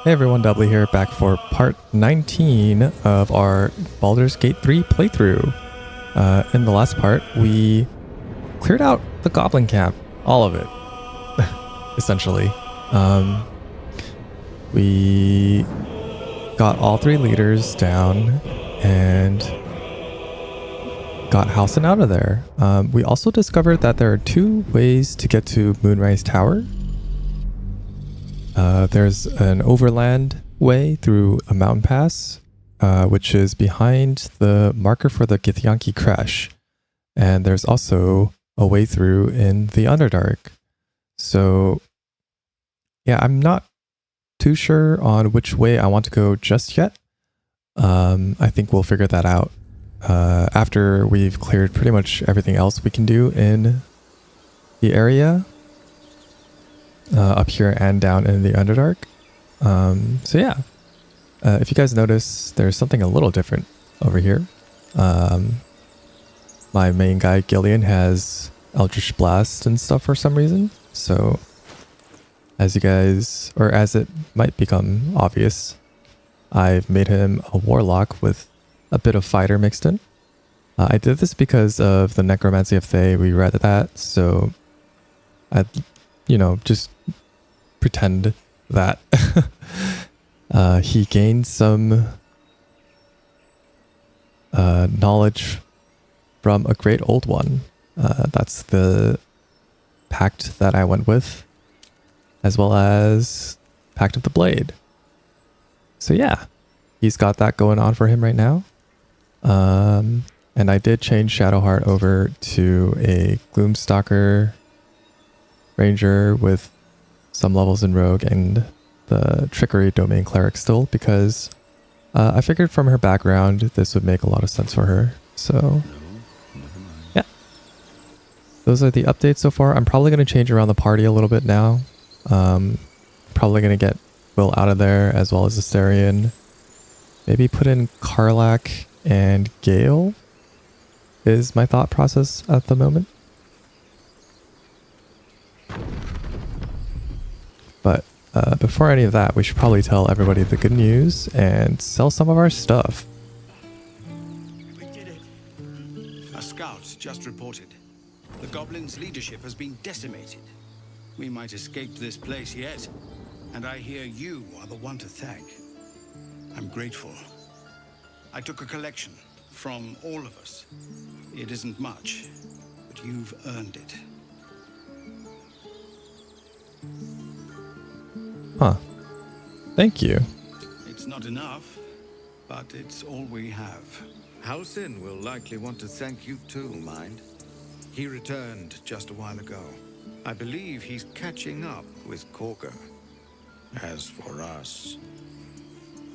Hey everyone, Doubly here, back for part 19 of our Baldur's Gate 3 playthrough. In the last part, we cleared out the goblin camp, all of it, essentially. We got all three leaders down and got Halsin out of there. We also discovered that there are two ways to get to Moonrise Tower. There's an overland way through a mountain pass, which is behind the marker for the Githyanki crash. And there's also a way through in the Underdark. So, yeah, I'm not too sure on which way I want to go just yet. I think we'll figure that out after we've cleared pretty much everything else we can do in the area. Up here and down in the Underdark. So yeah, if you guys notice, there's something a little different over here. My main guy, Gillian, has Eldritch Blast and stuff for some reason. So as you guys, or as it might become obvious, I've made him a warlock with a bit of fighter mixed in. I did this because of the Necromancy of Thay. We read that, so I, just pretend that he gained some knowledge from a great old one. That's the pact that I went with, as well as Pact of the Blade. So yeah, he's got that going on for him right now. And I did change Shadowheart over to a Gloomstalker Ranger with some levels in Rogue and the Trickery Domain Cleric still, because I figured from her background this would make a lot of sense for her. So yeah, those are the updates so far. I'm probably going to change around the party a little bit now. Probably going to get Will out of there, as well as Asterion. Maybe put in Karlak and Gale is my thought process at the moment. But before any of that, we should probably tell everybody the good news and sell some of our stuff. We did it. A scout just reported. The goblins' leadership has been decimated. We might escape this place yet, and I hear you are the one to thank. I'm grateful. I took a collection from all of us. It isn't much, but you've earned it. Huh. Thank you. It's not enough, but it's all we have. Halsin will likely want to thank you too, mind. He returned just a while ago. I believe he's catching up with Korga. As for us...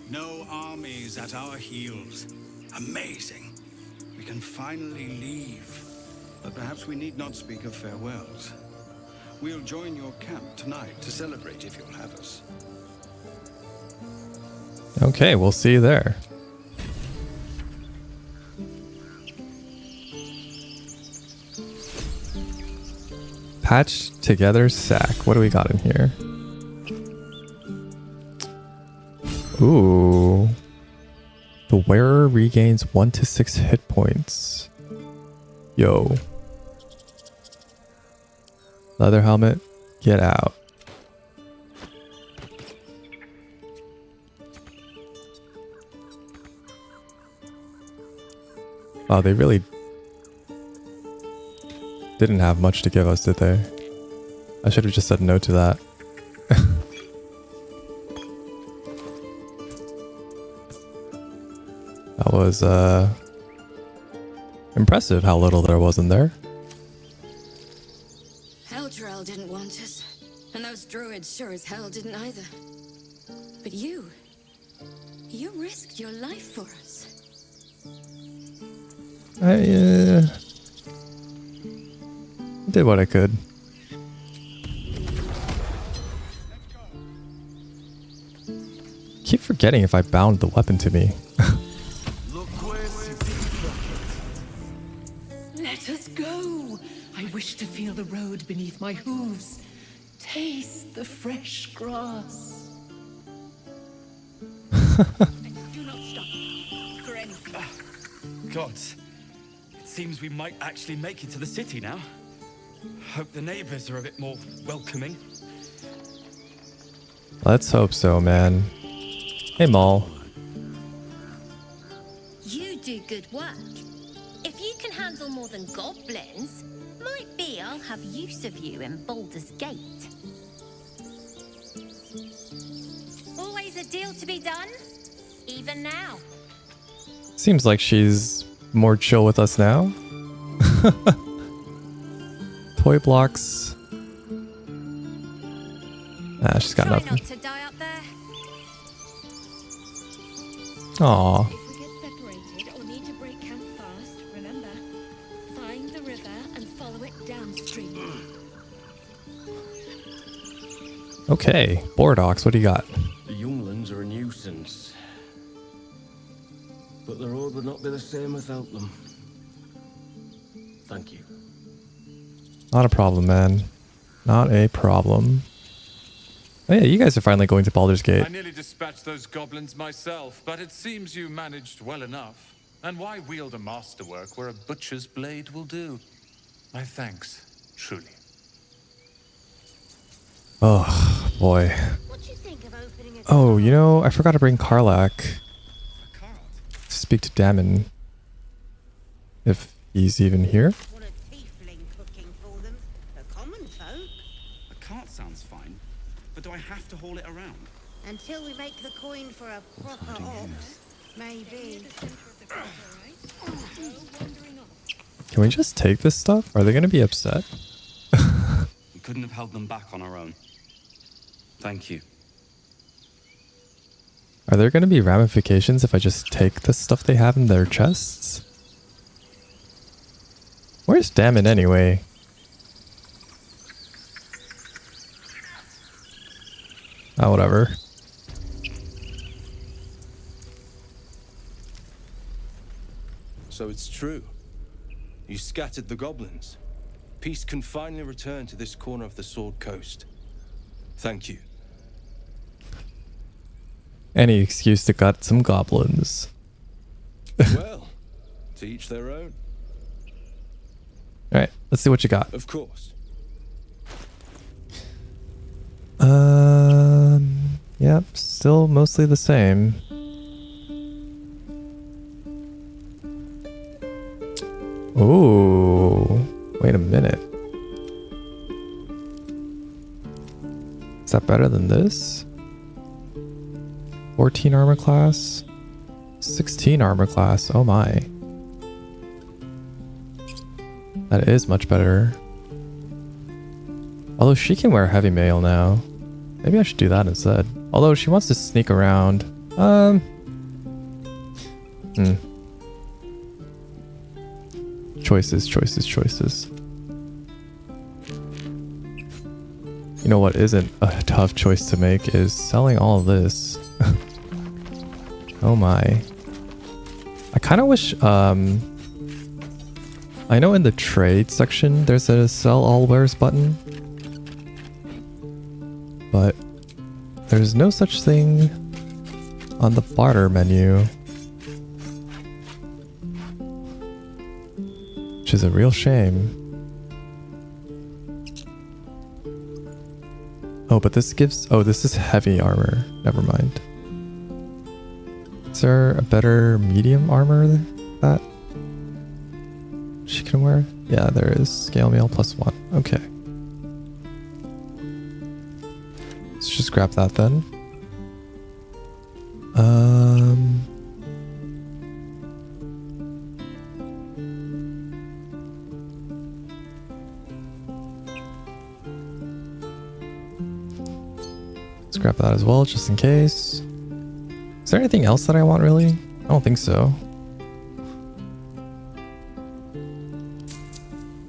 No armies at our heels. Amazing. We can finally leave. But perhaps we need not speak of farewells. We'll join your camp tonight to celebrate if you'll have us. Okay, we'll see you there. Patched together sack. What do we got in here? Ooh. The wearer regains 1 to 6 hit points. Yo. Leather helmet, get out. Wow, they really didn't have much to give us, did they? I should have just said no to that. That was impressive how little there was in there. Eldrell didn't want us, and those druids sure as hell didn't either. But you risked your life for us. I did what I could. Keep forgetting if I bound the weapon to me. Let us go. I wish to feel the road beneath my hooves. Taste the fresh grass. Do not stop. For anything. Gods, it seems we might actually make it to the city now. Hope the neighbors are a bit more welcoming. Let's hope so, man. Hey, Maul. You do good work. If you can handle more than goblins, might be I'll have use of you in Baldur's Gate. Always a deal to be done, even now. Seems like she's more chill with us now. Toy blocks. Ah, she's got Try nothing. not to die up there. Aw. If we get separated or need to break camp fast, remember, find the river and follow it downstream. Okay, Bordox, what do you got? The younglings are a nuisance. But the road would not be the same without them. Thank you. Not a problem, man. Not a problem. Oh yeah, you guys are finally going to Baldur's Gate. I nearly dispatched those goblins myself, but it seems you managed well enough. And why wield a masterwork where a butcher's blade will do? My thanks, truly. Oh, boy. What do you think of opening a Oh, you know, I forgot to bring Karlak A cart? to speak to Damon. If he's even here. Want a tiefling cooking for them? The common folk? A cart sounds fine, but do I have to haul it around? Until we make the coin for a proper ox, maybe. Can we just take this stuff? Are they going to be upset? We couldn't have held them back on our own. Thank you. Are there going to be ramifications if I just take the stuff they have in their chests? Where's Damon anyway? Oh, whatever. So it's true. You scattered the goblins. Peace can finally return to this corner of the Sword Coast. Thank you. Any excuse to gut some goblins. Well, to each their own. Alright, let's see what you got. Of course. Yep, still mostly the same. Ooh, wait a minute. Is that better than this? 14 armor class, 16 armor class. Oh my. That is much better. Although she can wear heavy mail now. Maybe I should do that instead. Although she wants to sneak around. Choices. You know what isn't a tough choice to make is selling all of this. Oh my. I kind of wish, I know in the trade section there's a sell all wares button. But there's no such thing on the barter menu. Which is a real shame. Oh, but this gives... Oh, this is heavy armor. Never mind. Is there a better medium armor that she can wear? Yeah, there is. Scale mail +1. Okay. Let's just grab that then. Let's grab that as well, just in case. Is there anything else that I want, really? I don't think so.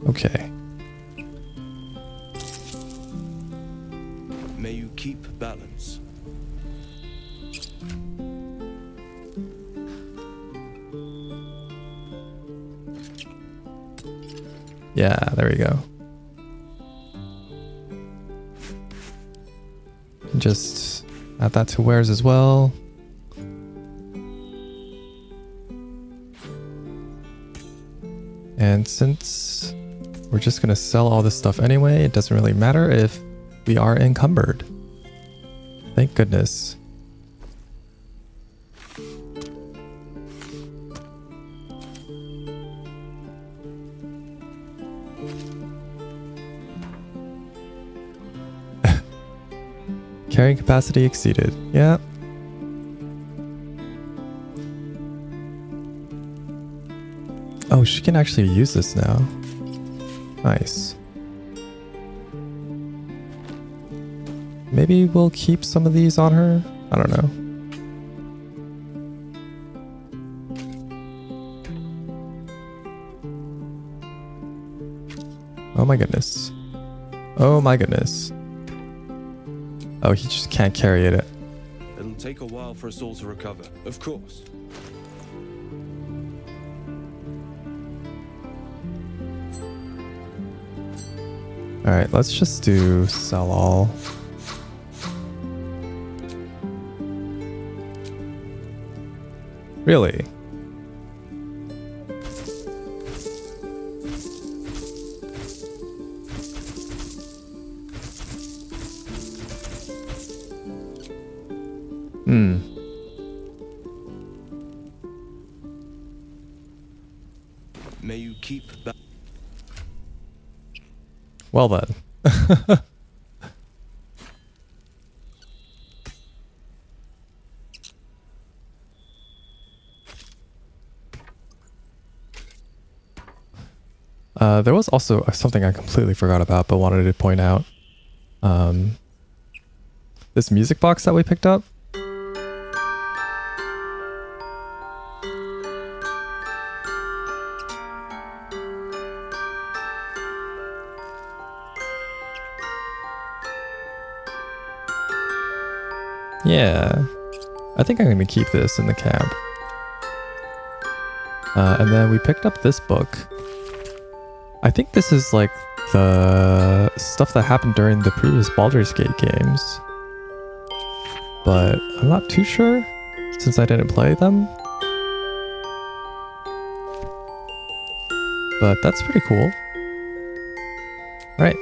Okay. May you keep balance. Yeah, there we go. Just add that to wares as well. And since we're just going to sell all this stuff anyway, it doesn't really matter if we are encumbered. Thank goodness. Carrying capacity exceeded. Yeah. Oh, she can actually use this now. Nice. Maybe we'll keep some of these on her? I don't know. Oh my goodness. Oh my goodness. Oh, he just can't carry it. It'll take a while for us all to recover, of course. Alright, let's just do sell all. Really? May you keep that. Well then. There was also something I completely forgot about, but wanted to point out. This music box that we picked up. Yeah, I think I'm going to keep this in the camp. And then we picked up this book. I think this is like the stuff that happened during the previous Baldur's Gate games. But I'm not too sure since I didn't play them. But that's pretty cool. Right.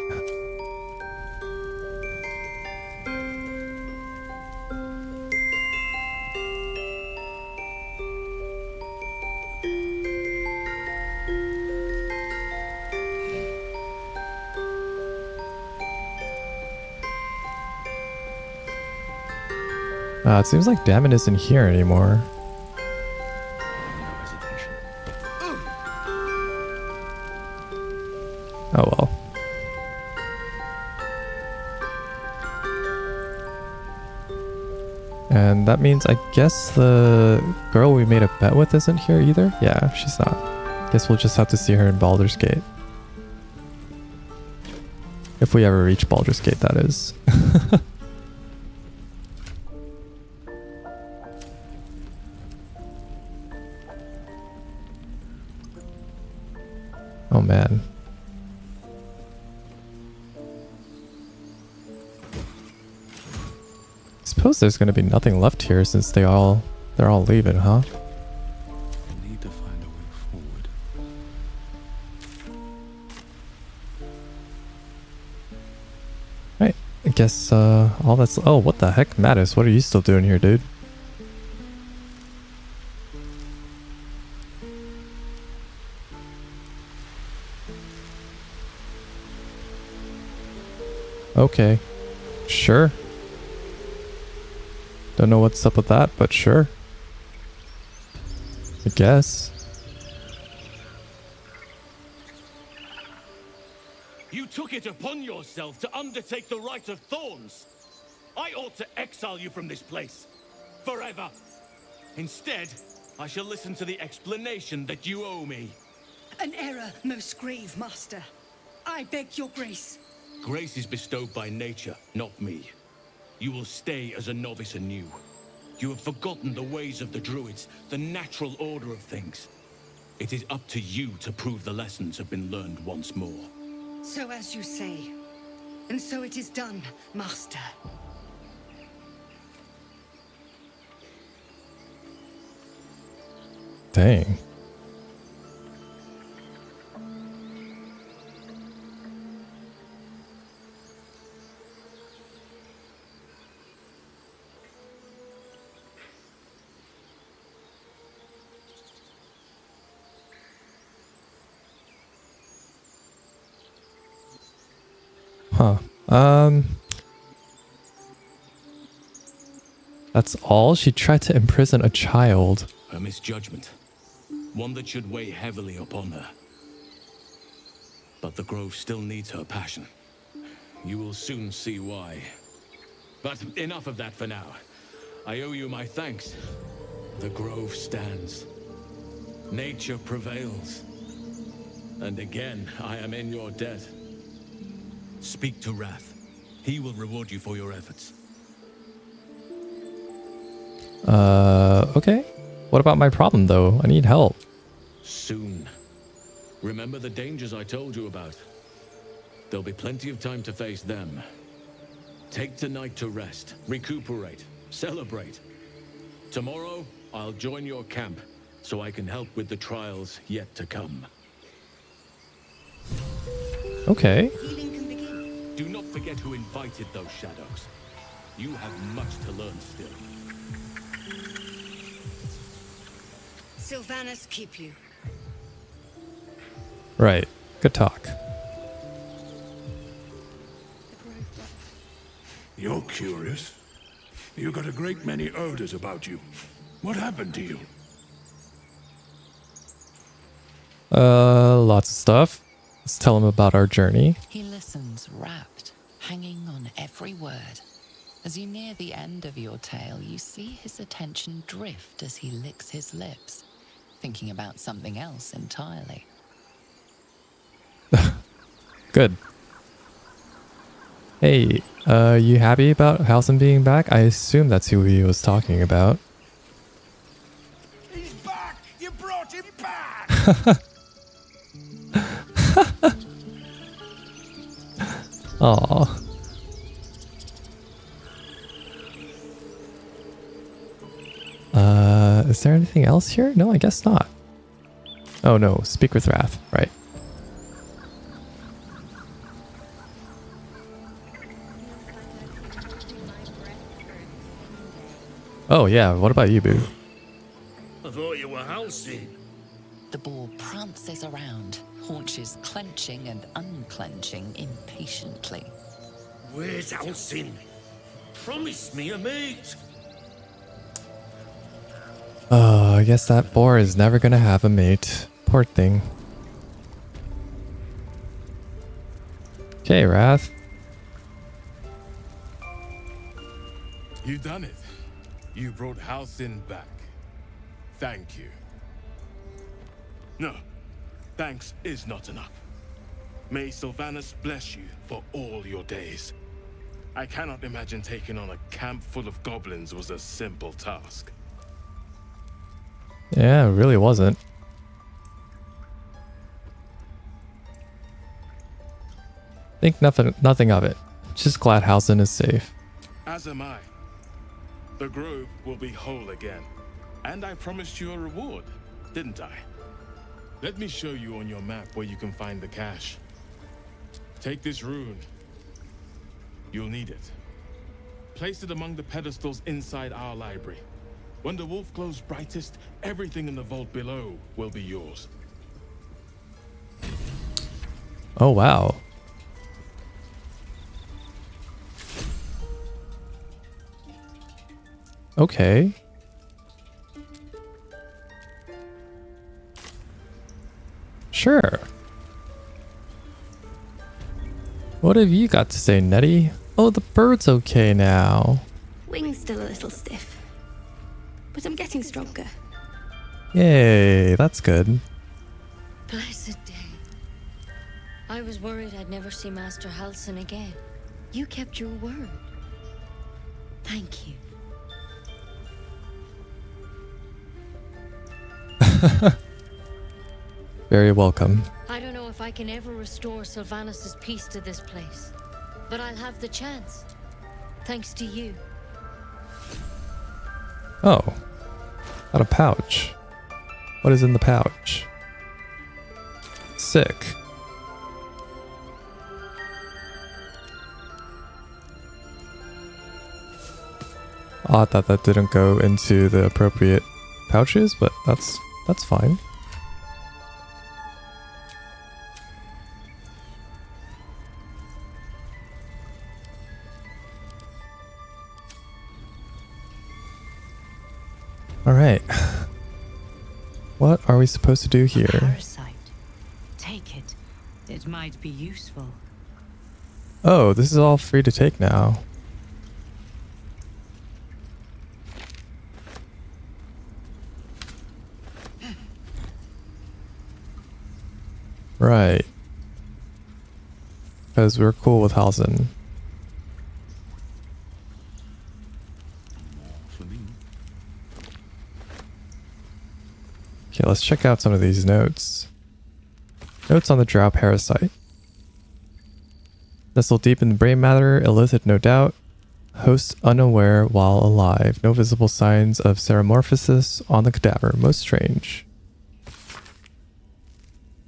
It seems like Damon isn't here anymore. Oh well. And that means I guess the girl we made a bet with isn't here either? Yeah, she's not. Guess we'll just have to see her in Baldur's Gate. If we ever reach Baldur's Gate, that is. Oh man. Suppose there's gonna be nothing left here since they're all leaving, huh? We need to find a way forward. Right. I guess all that's oh, what the heck, Mattis, what are you still doing here, dude? Okay. Sure. Don't know what's up with that, but sure. I guess. You took it upon yourself to undertake the Rite of Thorns. I ought to exile you from this place. Forever. Instead, I shall listen to the explanation that you owe me. An error, most grave master. I beg your grace. Grace is bestowed by nature, not me. You will stay as a novice anew. You have forgotten the ways of the druids, the natural order of things. It is up to you to prove the lessons have been learned once more. So as you say. And so it is done, master. Dang. Huh. That's all? She tried to imprison a child. A misjudgment. One that should weigh heavily upon her. But the Grove still needs her passion. You will soon see why. But enough of that for now. I owe you my thanks. The Grove stands. Nature prevails. And again, I am in your debt. Speak to Wrath. He will reward you for your efforts. Okay. What about my problem, though? I need help. Soon. Remember the dangers I told you about. There'll be plenty of time to face them. Take tonight to rest, recuperate, celebrate. Tomorrow, I'll join your camp, so I can help with the trials yet to come. Okay. Do not forget who invited those shadows. You have much to learn still. Sylvanas keep you. Right. Good talk. You're curious. You got a great many odors about you. What happened to you? Lots of stuff. Let's tell him about our journey. He listens, rapt, hanging on every word. As you near the end of your tale, you see his attention drift as he licks his lips, thinking about something else entirely. Good. Hey, you happy about Halsin being back? I assume that's who he was talking about. He's back! You brought him back! Aww. Is there anything else here? No, I guess not. Oh no, speak with Wrath, right. Oh yeah, what about you, Boo? I thought you were Halsin. The boar prances around, haunches clenching and unclenching impatiently. Where's Halsin? Promise me a mate. Oh, I guess that boar is never gonna have a mate. Poor thing. Okay, Wrath. You done it. You brought Halsin back. Thank you. No, thanks is not enough. May Sylvanas bless you for all your days. I cannot imagine taking on a camp full of goblins was a simple task. Yeah, it really wasn't. Think nothing of it. Just glad Halsin is safe. As am I. The grove will be whole again. And I promised you a reward, didn't I? Let me show you on your map where you can find the cache. Take this rune. You'll need it. Place it among the pedestals inside our library. When the wolf glows brightest, everything in the vault below will be yours. Oh, wow. Okay. Sure. What have you got to say, Nettie? Oh, the bird's okay now. Wing's still a little stiff, but I'm getting stronger. Yay, that's good. Blessed day. I was worried I'd never see Master Halsin again. You kept your word. Thank you. Very welcome. I don't know if I can ever restore Sylvanas' peace to this place, but I'll have the chance. Thanks to you. Oh. Got a pouch. What is in the pouch? Sick. Oh, I thought that didn't go into the appropriate pouches, but that's fine. All right. What are we supposed to do here? Parasite. Take it. It might be useful. Oh, this is all free to take now. Right. Because we're cool with Halsin. Okay, let's check out some of these notes. Notes on the drow parasite. Nestled deep in the brain matter, illicit no doubt. Host unaware while alive. No visible signs of ceremorphosis on the cadaver. Most strange.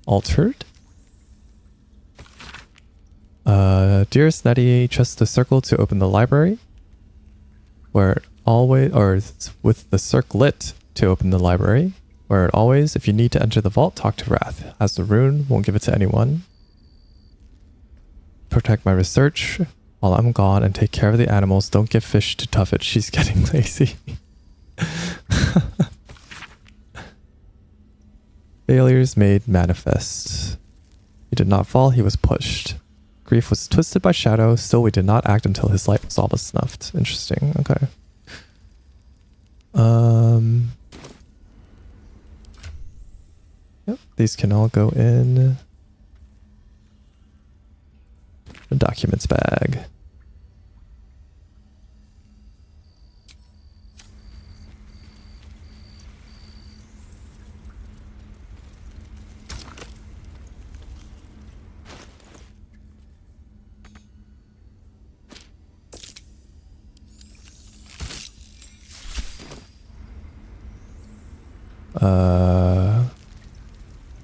Altered? Dearest Nettie, trust the circle to open the library. Where it always, or with the circlet to open the library. Where it always, if you need to enter the vault, talk to Wrath. As the rune, won't give it to anyone. Protect my research while I'm gone and take care of the animals. Don't give fish to Tuffet. She's getting lazy. Failures made manifest. He did not fall, he was pushed. Grief was twisted by shadow, still we did not act until his light was all but snuffed. Interesting, okay. Yep, these can all go in the documents bag.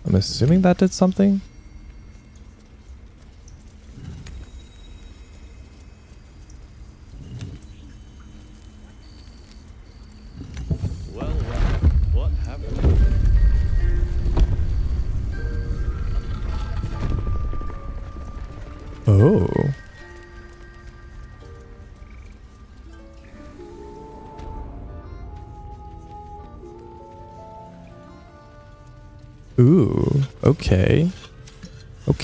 I'm assuming that did something. Well, what happened? Oh. Ooh, okay.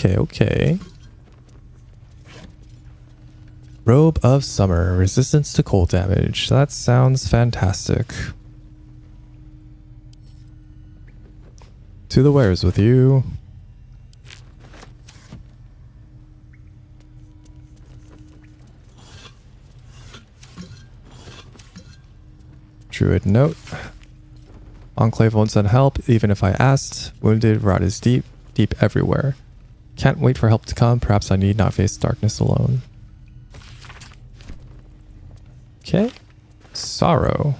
Okay. Robe of Summer, resistance to cold damage. That sounds fantastic. To the wares with you. Druid note. Enclave won't send help, even if I asked. Wounded, rot is deep, deep everywhere. Can't wait for help to come. Perhaps I need not face darkness alone. Okay. Sorrow.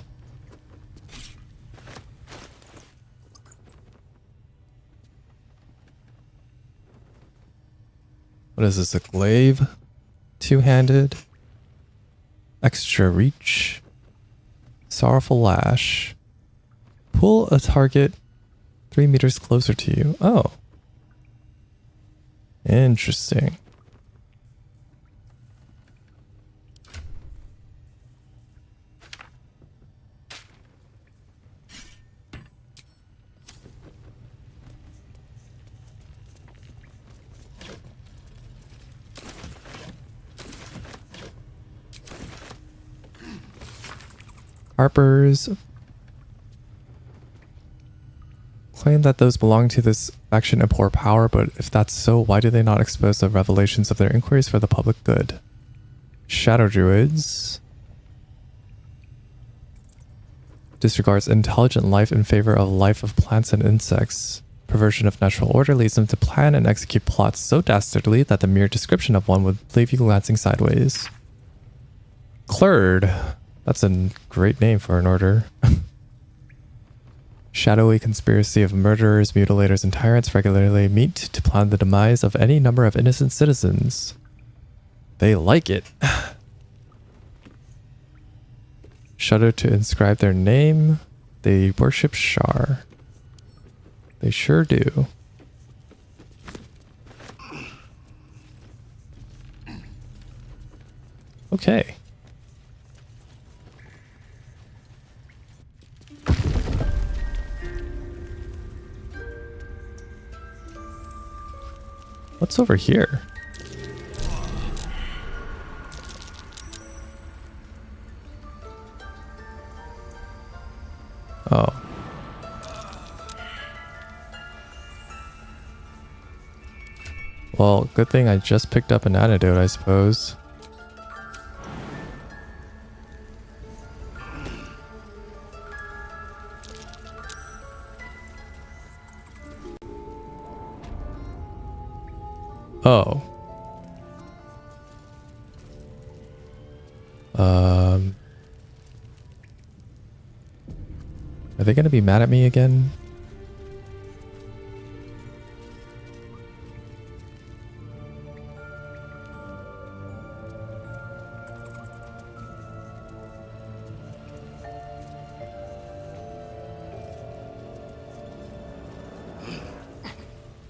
What is this, a glaive? Two-handed. Extra reach. Sorrowful lash. Pull a target 3 meters closer to you. Oh. Interesting. Harpers claim that those belonging to this faction abhor power, but if that's so, why do they not expose the revelations of their inquiries for the public good? Shadow Druids disregards intelligent life in favor of life of plants and insects. Perversion of natural order leads them to plan and execute plots so dastardly that the mere description of one would leave you glancing sideways. Clerd. That's a great name for an order. Shadowy conspiracy of murderers, mutilators, and tyrants regularly meet to plan the demise of any number of innocent citizens. They like it. Shudder to inscribe their name. They worship Shar. They sure do. Okay. What's over here? Oh. Well, good thing I just picked up an antidote, I suppose. Oh. Are they gonna be mad at me again?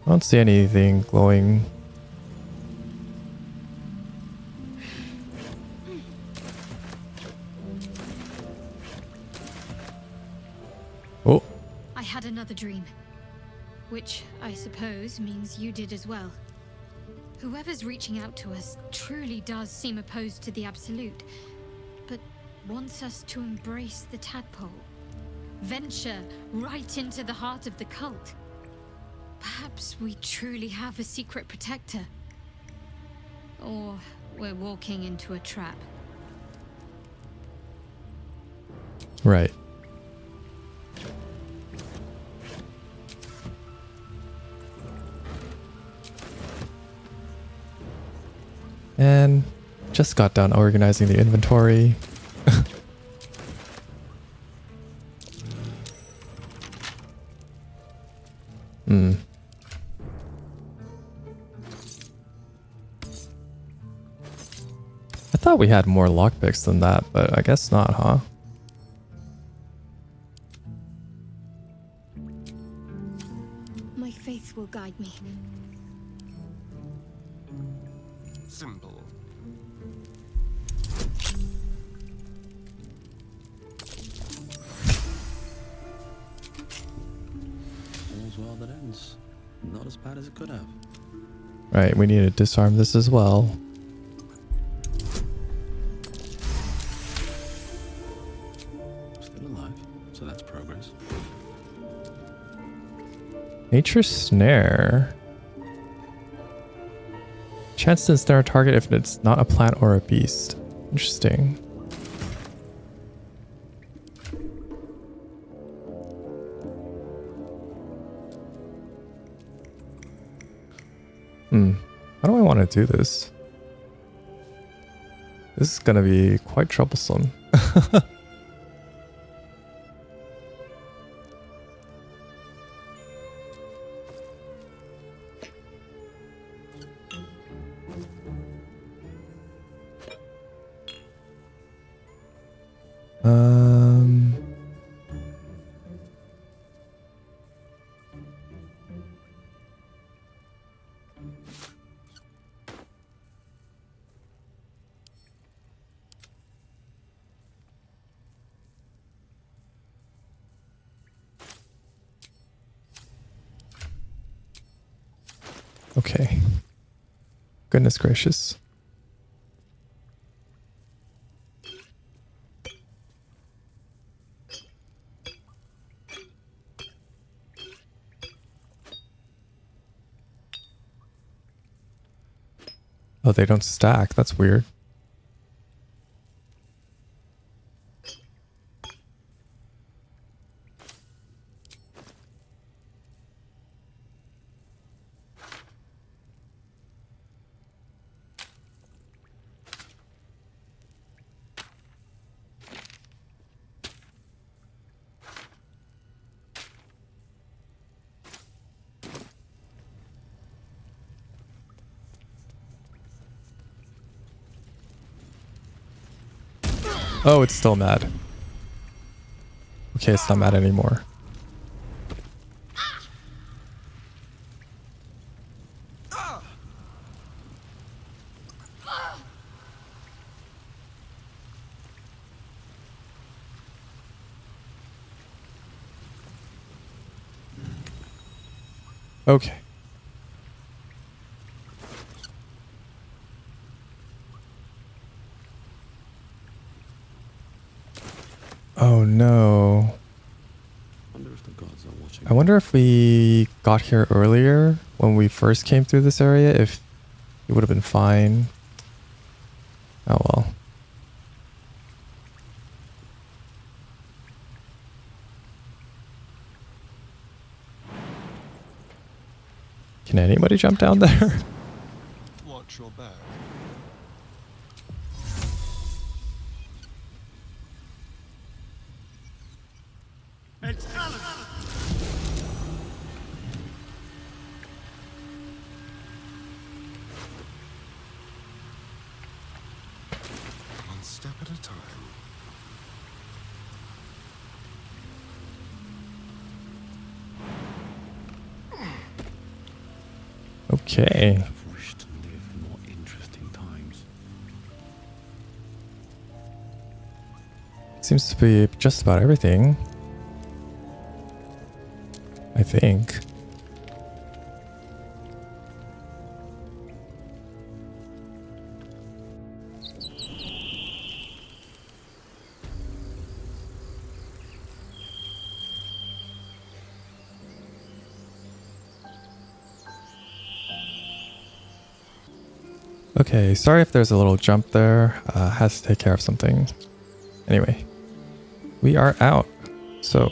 I don't see anything glowing. Oh. I had another dream. Which, I suppose, means you did as well. Whoever's reaching out to us truly does seem opposed to the Absolute, but wants us to embrace the tadpole. Venture right into the heart of the cult. Perhaps we truly have a secret protector. Or we're walking into a trap. Right. And just got done organizing the inventory. Hmm. I thought we had more lockpicks than that, but I guess not, huh? My faith will guide me. Simple. All's well that ends. Not as bad as it could have. Right, we need to disarm this as well. Still alive, so that's progress. Nature snare. Chance to ensnare a target if it's not a plant or a beast. Interesting. How do I want to do this? This is gonna be quite troublesome. Okay. Goodness gracious. Oh, they don't stack. That's weird. Oh, it's still mad. Okay, it's not mad anymore. Okay. Oh no. Wonder if the gods are watching. I wonder if we got here earlier when we first came through this area, if it would have been fine. Oh well. Can anybody jump down there? Watch your back. It's Alan! One step at a time. Okay. I've wished to live in more interesting times. Seems to be just about everything. I think. Okay, sorry if there's a little jump there. Has to take care of something. Anyway, we are out. So,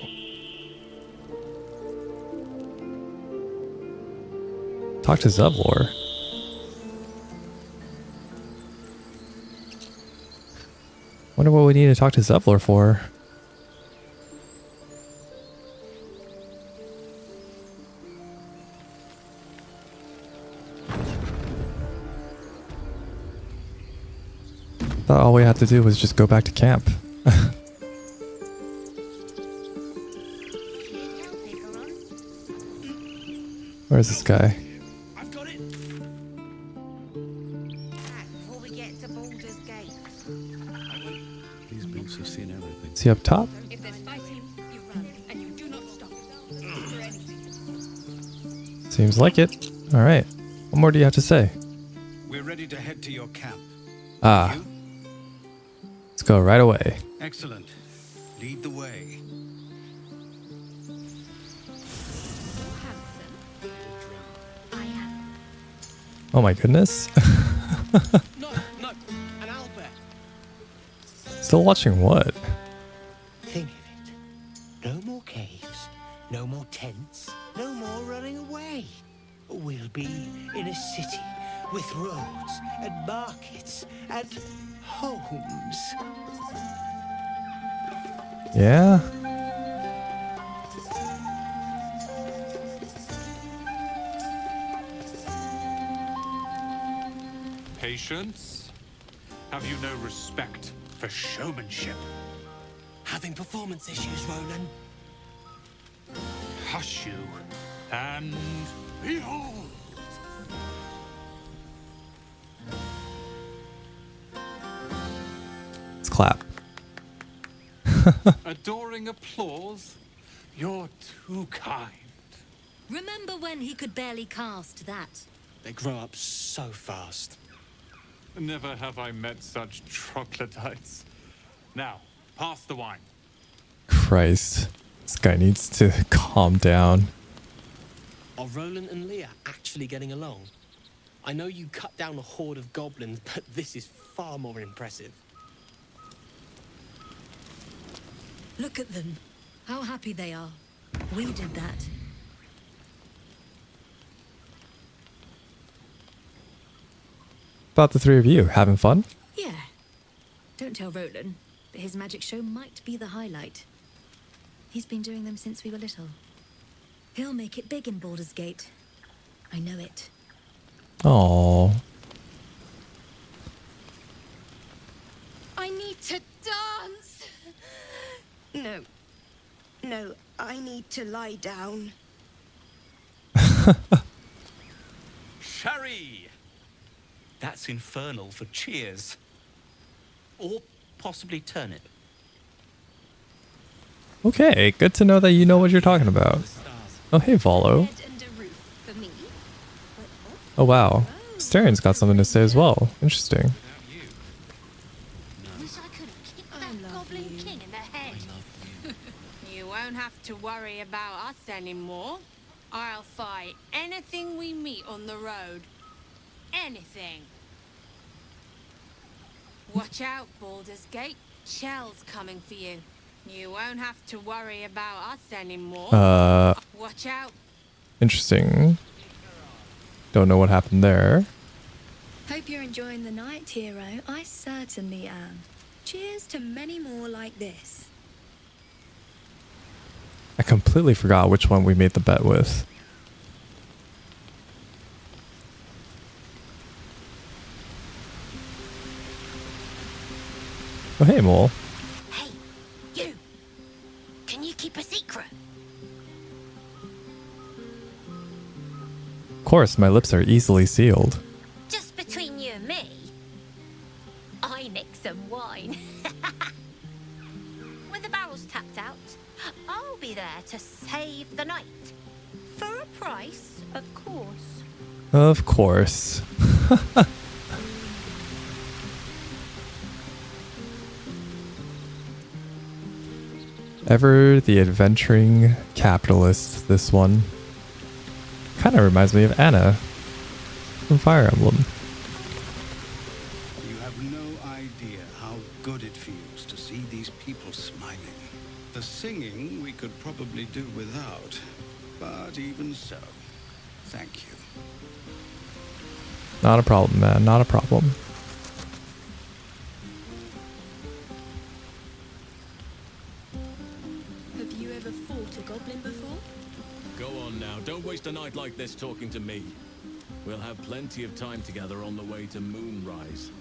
talk to Zevlor. Wonder what we need to talk to Zevlor for. Thought all we had to do was just go back to camp. Where's this guy? I've got it. Before we get to Baldur's Gate. These boots have seen everything. Is he up top? If there's fighting, you run, and you do not stop. For anything. Seems like it. Alright. What more do you have to say? We're ready to head to your camp. Ah. Let's go right away. Excellent. Lead the way. Oh my goodness. No, an Albert. Still watching what? Think of it. No more caves, no more tents, no more running away. We'll be in a city with roads and markets and homes. Yeah? Patience? Have you no respect for showmanship? Having performance issues, Roland. Hush you, and behold! Let's clap. Adoring applause? You're too kind. Remember when he could barely cast that? They grow up so fast. Never have I met such troglodytes. Now, pass the wine. Christ. This guy needs to calm down. Are Roland and Leah actually getting along? I know you cut down a horde of goblins, but this is far more impressive. Look at them. How happy they are. We did that. About the three of you, having fun? Yeah. Don't tell Roland, but his magic show might be the highlight. He's been doing them since we were little. He'll make it big in Baldur's Gate. I know it. Aww. I need to dance! No. No, I need to lie down. Sherry! That's infernal for cheers. Or possibly turnip. Okay, good to know that you know what you're talking about. Oh, hey, Volo. Oh, wow. Starian's got something to say as well. Interesting. Wish I could have kicked that goblin king in the head. You won't have to worry about us anymore. I'll fight anything we meet on the road. Anything. Watch out, Baldur's Gate. Shell's coming for you. You won't have to worry about us anymore. Watch out. Interesting. Don't know what happened there. Hope you're enjoying the night, hero. I certainly am. Cheers to many more like this. I completely forgot which one we made the bet with. Oh, hey, Mole. Hey, you! Can you keep a secret? Of course, my lips are easily sealed. Just between you and me. I nick some wine. When the barrel's tapped out, I'll be there to save the night. For a price, of course. Of course. Ever the adventuring capitalist, this one. Kind of reminds me of Anna from Fire Emblem. You have no idea how good it feels to see these people smiling. The singing we could probably do without, but even so, thank you. Not a problem, man. Not a problem. Have you ever fought a goblin before? Go on now, don't waste a night like this talking to me. We'll have plenty of time together on the way to Moonrise.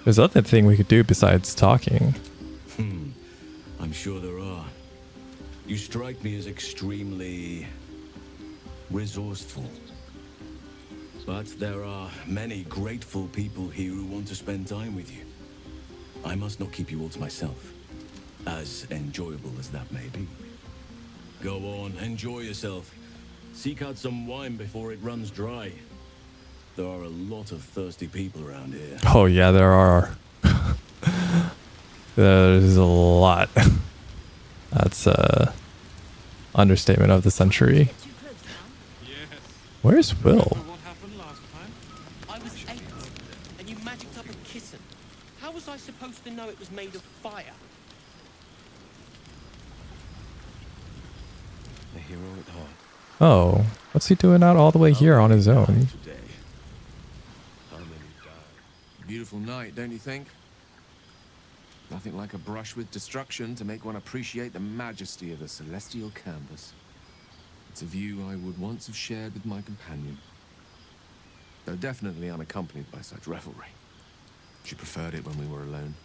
There's other thing we could do besides talking. I'm sure there are. You strike me as extremely resourceful. But there are many grateful people here who want to spend time with you. I must not keep you all to myself, as enjoyable as that may be. Go on, enjoy yourself. Seek out some wine before it runs dry. There are a lot of thirsty people around here. Oh yeah, there are. There's a lot. That's understatement of the century. Where's Will? I was 8, and you magicked up a kitten. How was I supposed to know it was made of fire? A hero at heart. Oh, what's he doing out all the way here on his own? Beautiful night, don't you think? Nothing like a brush with destruction to make one appreciate the majesty of the celestial canvas. It's a view I would once have shared with my companion, though definitely unaccompanied by such revelry. She preferred it when we were alone,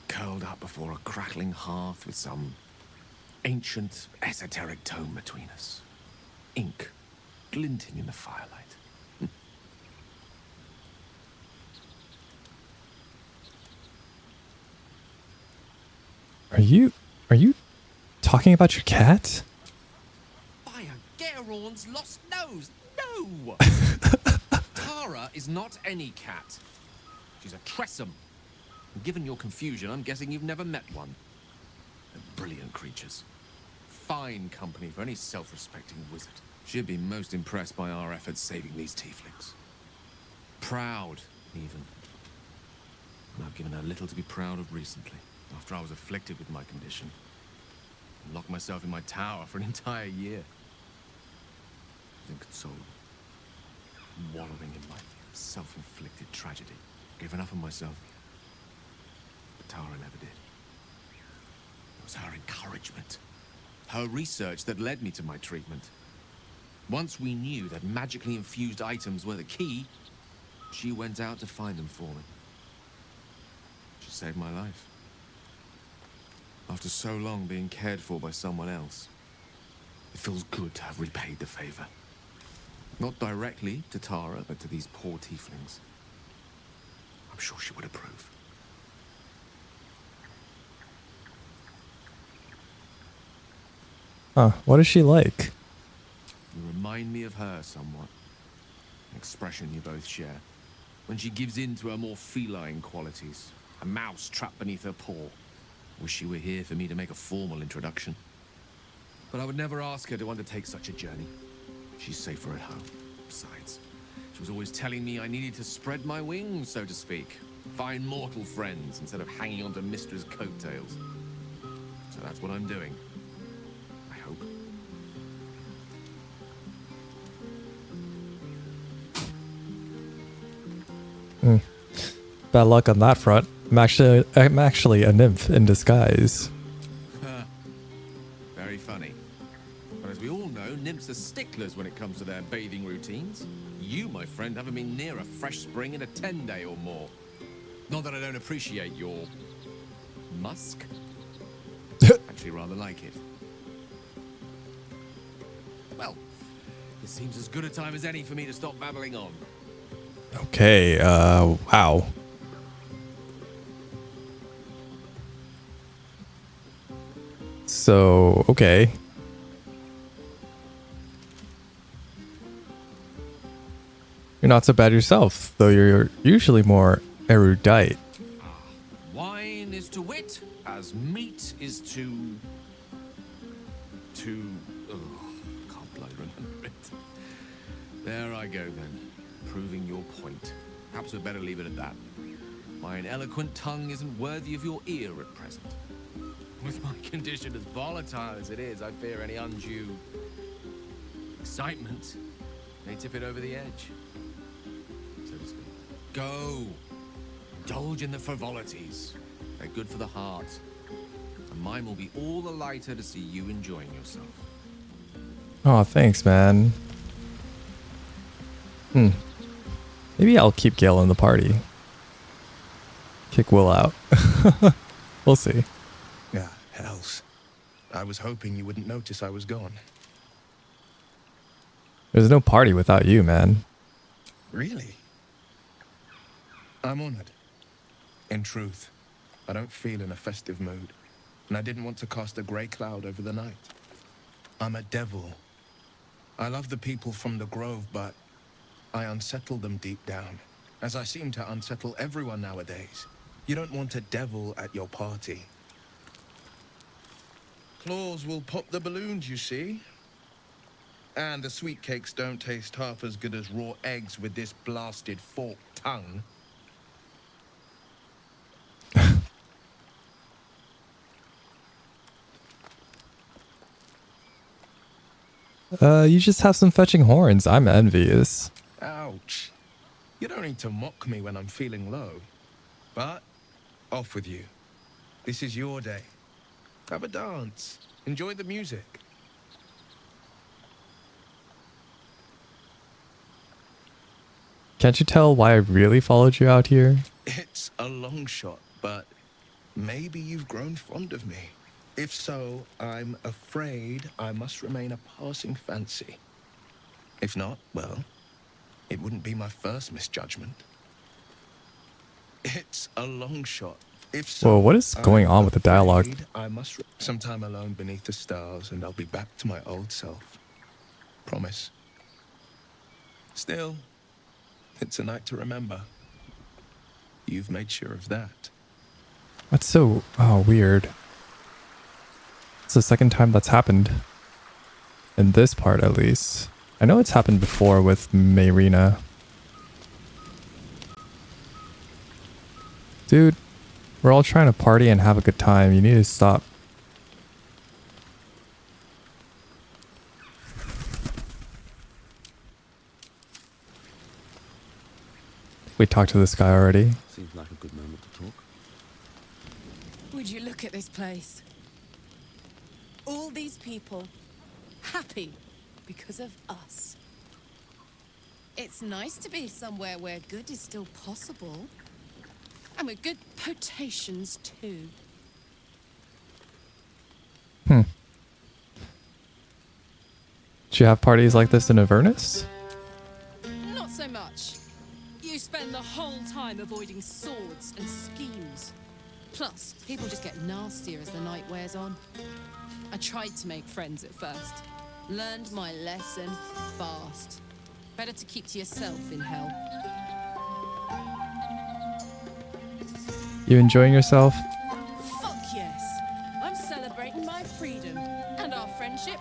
curled up before a crackling hearth with some ancient, esoteric tome between us. Ink glinting in the firelight. Are you talking about your cat? By a Gerorn's lost nose! No! Tara is not any cat. She's a Tressum. And given your confusion, I'm guessing you've never met one. They're brilliant creatures. Fine company for any self-respecting wizard. She'd be most impressed by our efforts saving these tieflings. Proud, even. And I've given her little to be proud of recently, after I was afflicted with my condition. And locked myself in my tower for an entire year. Inconsolable. Wallowing in my self-inflicted tragedy. Given up on myself. But Tara never did. It was her encouragement. Her research that led me to my treatment. Once we knew that magically infused items were the key, she went out to find them for me. She saved my life. After so long being cared for by someone else, it feels good to have repaid the favor. Not directly to Tara, but to these poor tieflings. I'm sure she would approve. Huh, what is she like? You remind me of her somewhat. An expression you both share. when she gives in to her more feline qualities. A mouse trapped beneath her paw. Wish she were here for me to make a formal introduction. But I would never ask her to undertake such a journey. She's safer at home. Besides, she was always telling me I needed to spread my wings, so to speak. Find mortal friends instead of hanging onto Mistra's coattails. So that's what I'm doing. I hope. Bad luck on that front. I'm actually a nymph in disguise. Very funny. But as we all know, nymphs are sticklers when it comes to their bathing routines. You, my friend, haven't been near a fresh spring in a 10-day or more. Not that I don't appreciate your musk. Actually rather like it. Well, it seems as good a time as any for me to stop babbling on. Okay, wow. So, okay. You're not so bad yourself, though you're usually more erudite. Wine is to wit, as meat is to... Oh, can't bloody remember it. There I go then, proving your point. Perhaps we'd better leave it at that. Mine eloquent tongue isn't worthy of your ear at present. With my condition as volatile as it is, I fear any undue excitement may tip it over the edge, so to speak. Go! Indulge in the frivolities. They're good for the heart. And mine will be all the lighter to see you enjoying yourself. Oh, thanks, man. Maybe I'll keep Gale in the party. Kick Will out. We'll see. Yeah, hells. I was hoping you wouldn't notice I was gone. There's no party without you, man. Really? I'm honored. In truth, I don't feel in a festive mood, and I didn't want to cast a grey cloud over the night. I'm a devil. I love the people from the Grove, but I unsettle them deep down, as I seem to unsettle everyone nowadays. You don't want a devil at your party. Claws will pop the balloons, you see. And the sweet cakes don't taste half as good as raw eggs with this blasted forked tongue. You just have some fetching horns. I'm envious. Ouch. You don't need to mock me when I'm feeling low. But, off with you. This is your day. Have a dance. Enjoy the music. Can't you tell why I really followed you out here? It's a long shot, but maybe you've grown fond of me. If so, I'm afraid I must remain a passing fancy. If not, well, it wouldn't be my first misjudgment. It's a long shot. If so, Whoa, what is going on with the dialogue? I must sometime alone beneath the stars, and I'll be back to my old self. Promise. Still, it's a night to remember. You've made sure of that. That's so weird. It's the second time that's happened. In this part, at least. I know it's happened before with Mayrina. Dude, we're all trying to party and have a good time. You need to stop. We talked to this guy already. Seems like a good moment to talk. Would you look at this place? All these people happy because of us. It's nice to be somewhere where good is still possible. And with good potations too. Do you have parties like this in Avernus? Not so much. You spend the whole time avoiding swords and schemes. Plus, people just get nastier as the night wears on. I tried to make friends at first. Learned my lesson fast. Better to keep to yourself in hell. You enjoying yourself? Fuck yes. I'm celebrating my freedom and our friendship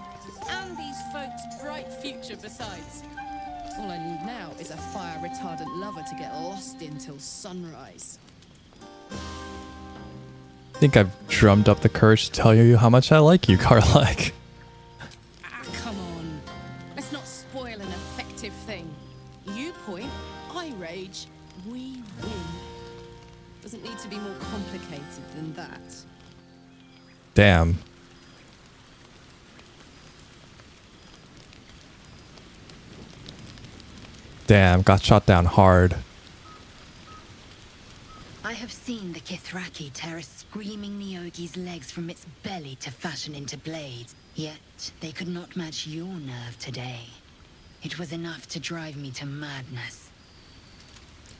and these folks' bright future besides. All I need now is a fire-retardant lover to get lost in till sunrise. I think I've drummed up the courage to tell you how much I like you, Karlach. Ah, come on. Let's not spoil an effective thing. You point, I rage, we win. Doesn't need to be more complicated than that. Damn. Damn, got shot down hard. I have seen the Kithraki tear a screaming Neogi's legs from its belly to fashion into blades. Yet they could not match your nerve today. It was enough to drive me to madness.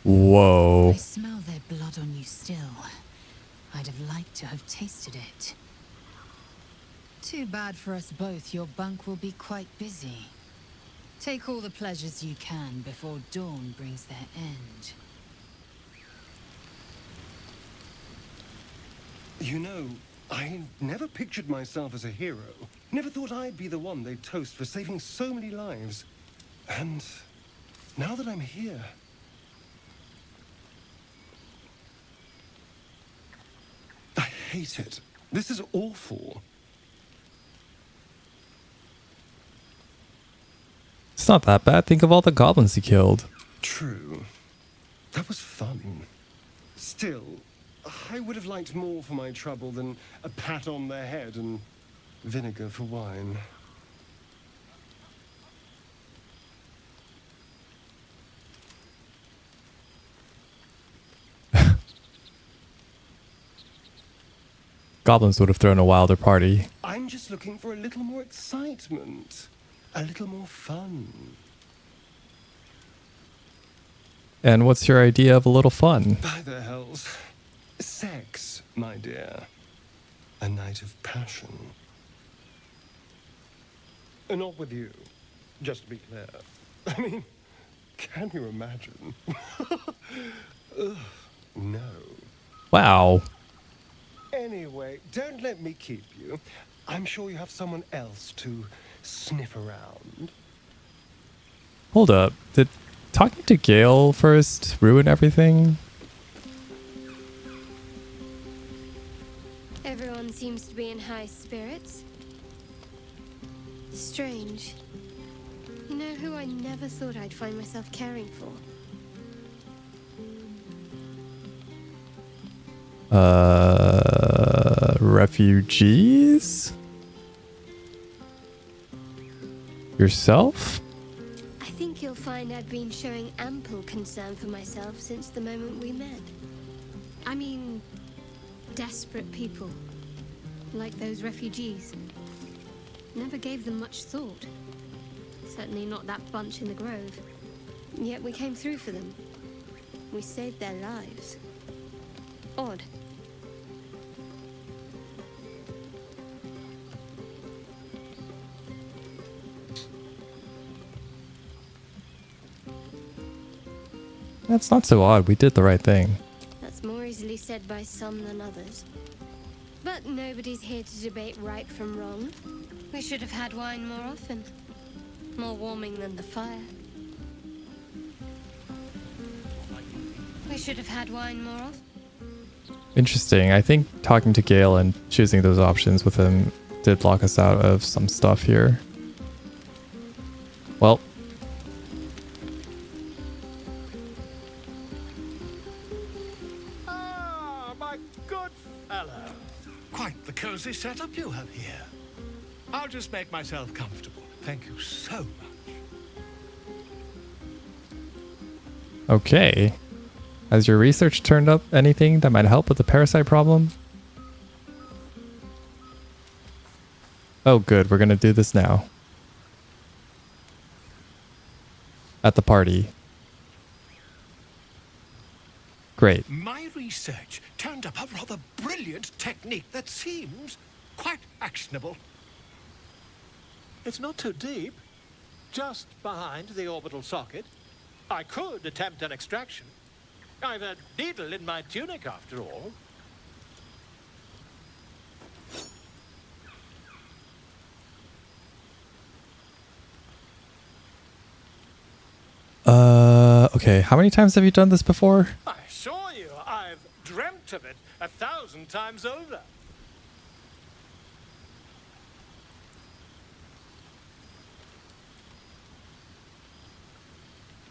Whoa. I smell their blood on you still. I'd have liked to have tasted it. Too bad for us both, your bunk will be quite busy. Take all the pleasures you can before dawn brings their end. You know, I never pictured myself as a hero. Never thought I'd be the one they'd toast for saving so many lives. And now that I'm here... I hate it. This is awful. It's not that bad. Think of all the goblins he killed. True. That was fun. Still, I would have liked more for my trouble than a pat on the head and vinegar for wine. Goblins would have thrown a wilder party. I'm just looking for a little more excitement. A little more fun. And what's your idea of a little fun? By the hells. Sex, my dear. A night of passion. Not with you, just to be clear. I mean, can you imagine? Ugh, no. Wow. Anyway, don't let me keep you. I'm sure you have someone else to sniff around. Hold up. Did talking to Gale first ruin everything? Everyone seems to be in high spirits. Strange. You know who I never thought I'd find myself caring for? Refugees? Yourself? I think you'll find I've been showing ample concern for myself since the moment we met. I mean, desperate people. Like those refugees. Never gave them much thought. Certainly not that bunch in the grove. Yet we came through for them. We saved their lives. Odd. That's not so odd. We did the right thing. That's more easily said by some than others. But nobody's here to debate right from wrong. We should have had wine more often. More warming than the fire. We should have had wine more often. Interesting. I think talking to Gale and choosing those options with him did lock us out of some stuff here. Well. Ah, my good fellow. Quite the cozy setup you have here. I'll just make myself comfortable. Thank you so much. Okay. Has your research turned up anything that might help with the parasite problem? Oh good, we're gonna do this now. At the party. Great. My research turned up a rather brilliant technique that seems quite actionable. It's not too deep. Just behind the orbital socket. I could attempt an extraction. I've a needle in my tunic, after all. Okay, how many times have you done this before? I assure you, I've dreamt of it 1,000 times over.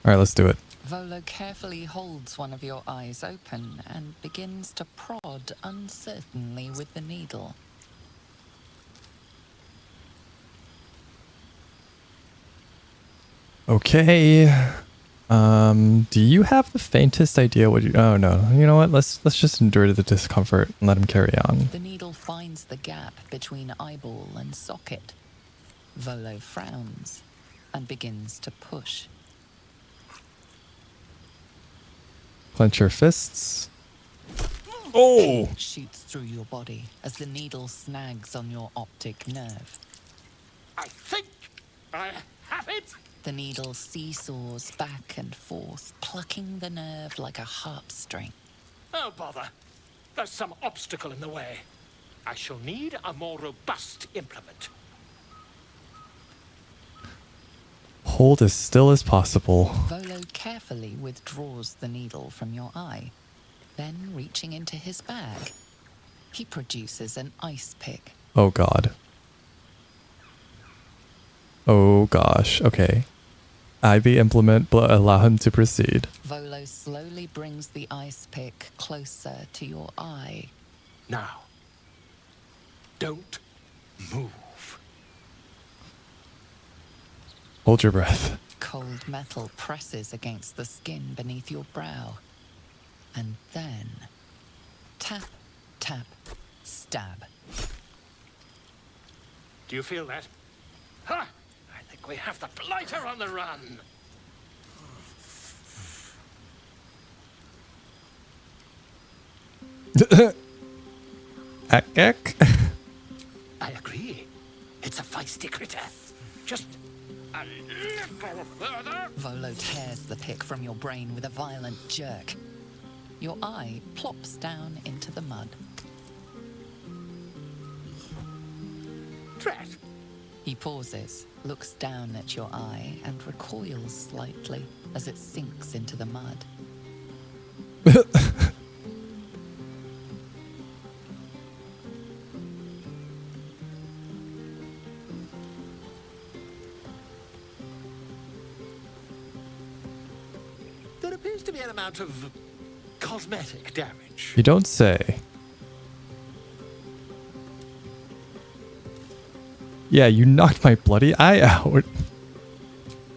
Alright, let's do it. Volo carefully holds one of your eyes open and begins to prod uncertainly with the needle. Okay. Do you have the faintest idea what you... Oh, no. You know what? Let's just endure the discomfort and let him carry on. The needle finds the gap between eyeball and socket. Volo frowns and begins to push. Clench your fists. Oh! It shoots through your body as the needle snags on your optic nerve. I think I have it! The needle seesaws back and forth, plucking the nerve like a harp string. Oh, bother. There's some obstacle in the way. I shall need a more robust implement. Hold as still as possible. Volo carefully withdraws the needle from your eye. Then, reaching into his bag, he produces an ice pick. Oh, God. Oh, gosh. Okay. IV implement, but allow him to proceed. Volo slowly brings the ice pick closer to your eye. Now, don't move. Hold your breath. Cold metal presses against the skin beneath your brow. And then, tap, tap, stab. Do you feel that? Ha! I think we have the blighter on the run. Eck. I agree. It's a feisty critter. Just a little further. Volo tears the pick from your brain with a violent jerk. Your eye plops down into the mud. Drat. He pauses, looks down at your eye, and recoils slightly as it sinks into the mud. There appears to be an amount of cosmetic damage. You don't say. Yeah, you knocked my bloody eye out.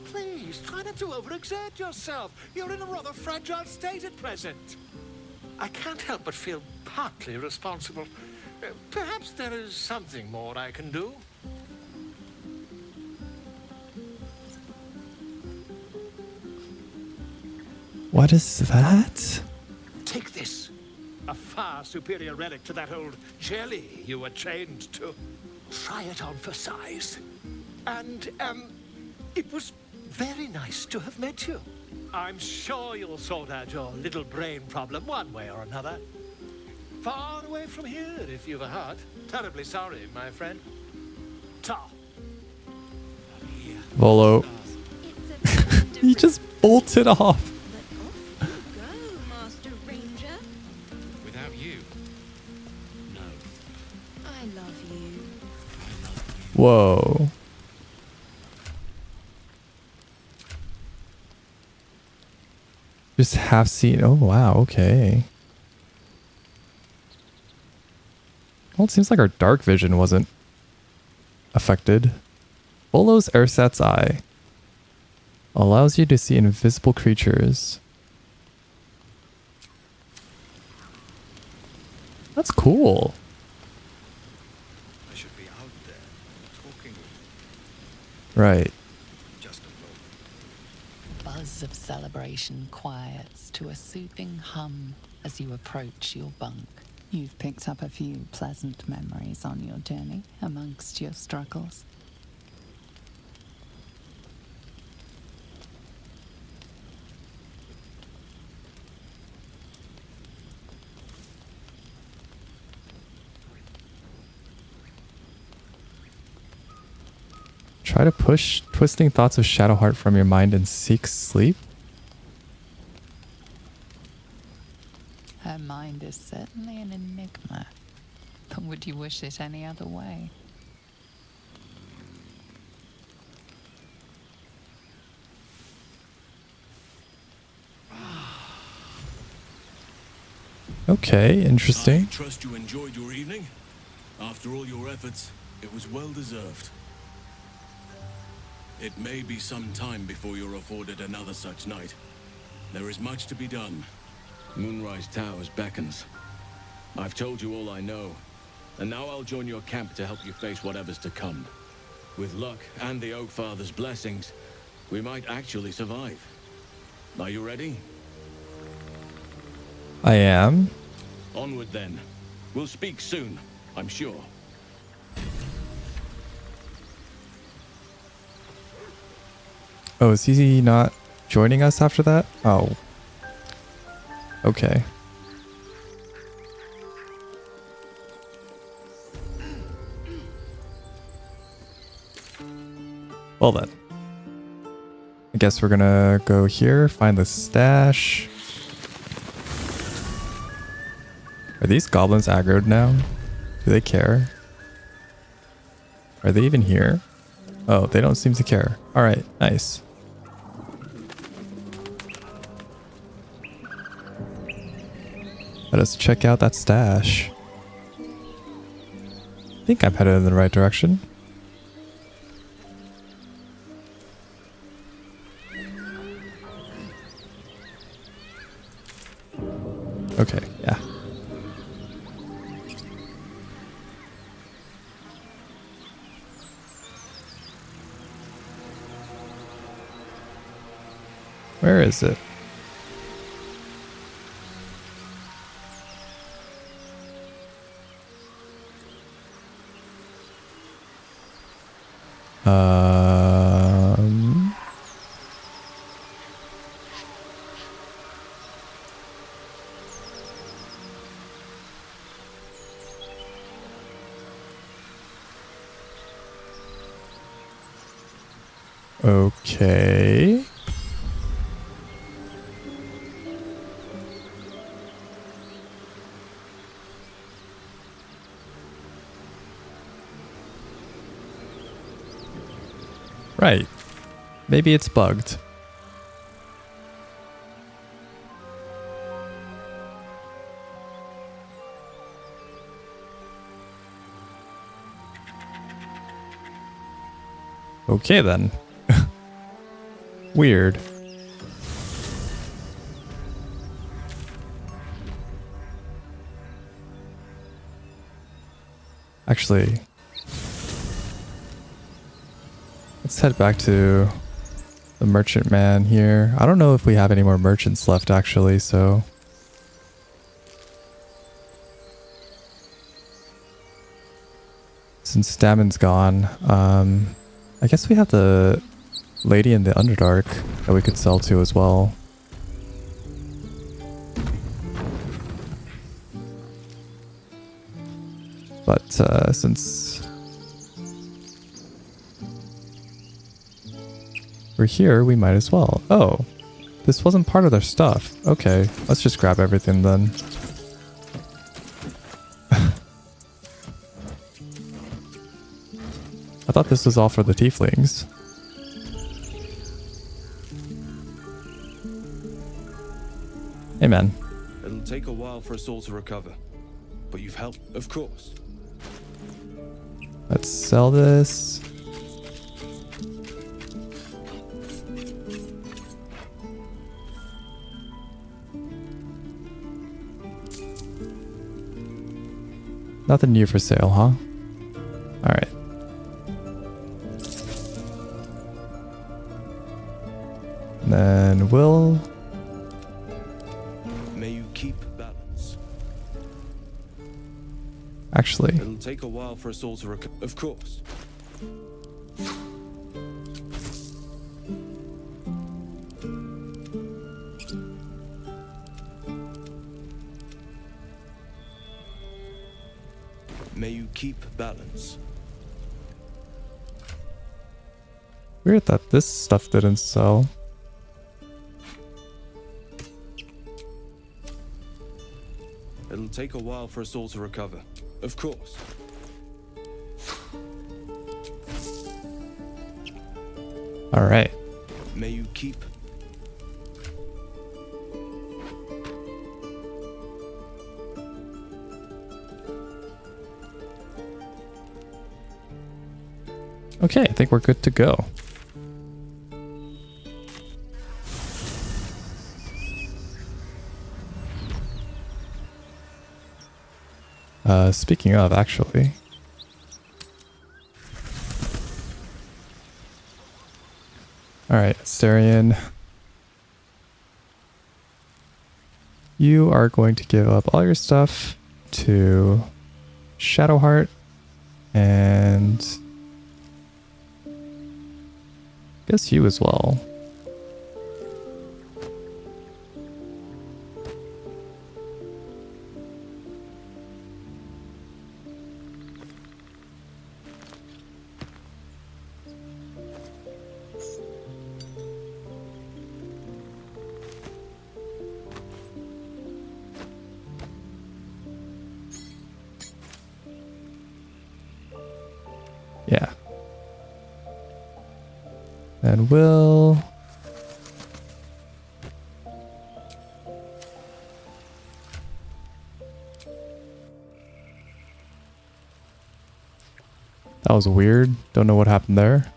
Please, try not to overexert yourself. You're in a rather fragile state at present. I can't help but feel partly responsible. Perhaps there is something more I can do. What is that? Take this. A far superior relic to that old jelly you were trained to. Try it on for size. And, it was very nice to have met you. I'm sure you'll sort out your little brain problem one way or another. Far away from here, if you've a heart. Terribly sorry, my friend. Ta. Volo. He just bolted off. Without you, no. I love you. Whoa. Just half seen. Oh, wow. Okay. Well, it seems like our dark vision wasn't affected. Volo's ersatz eye allows you to see invisible creatures. That's cool. I should be out there talking with you. Right. Just a moment. Buzz of celebration quiets to a soothing hum as you approach your bunk. You've picked up a few pleasant memories on your journey amongst your struggles. Try to push twisting thoughts of Shadowheart from your mind and seek sleep. Her mind is certainly an enigma. But would you wish it any other way? Okay, interesting. I trust you enjoyed your evening. After all your efforts, it was well deserved. It may be some time before you're afforded another such night. There is much to be done. Moonrise Towers beckons. I've told you all I know, and now I'll join your camp to help you face whatever's to come. With luck and the Oak Father's blessings, we might actually survive. Are you ready? I am. Onward then. We'll speak soon, I'm sure. Oh, is he not joining us after that? Oh. Okay. Well then. I guess we're gonna go here, find the stash. Are these goblins aggroed now? Do they care? Are they even here? Oh, they don't seem to care. Alright, nice. Let us check out that stash. I think I'm headed in the right direction. Okay, yeah. Where is it? Okay. Right. Maybe it's bugged. Okay then. Weird. Actually, let's head back to the merchant man here. I don't know if we have any more merchants left actually, so since Damon's gone, I guess we have the lady in the Underdark that we could sell to as well. But since we're here, we might as well. Oh, this wasn't part of their stuff. Okay, let's just grab everything then. I thought this was all for the tieflings. Hey man. It'll take a while for us all to recover, but you've helped, of course. Let's sell this. Nothing new for sale, huh? Alright. Then we'll... May you keep balance. Actually... It'll take a while for us all to recover, of course. May you keep balance. Weird that this stuff didn't sell. It'll take a while for us all to recover. Of course. All right. May you keep. Okay, I think we're good to go. Speaking of, actually. Alright, Astarion. You are going to give up all your stuff to Shadowheart and I guess you as well. Yeah. And we'll... That was weird. Don't know what happened there.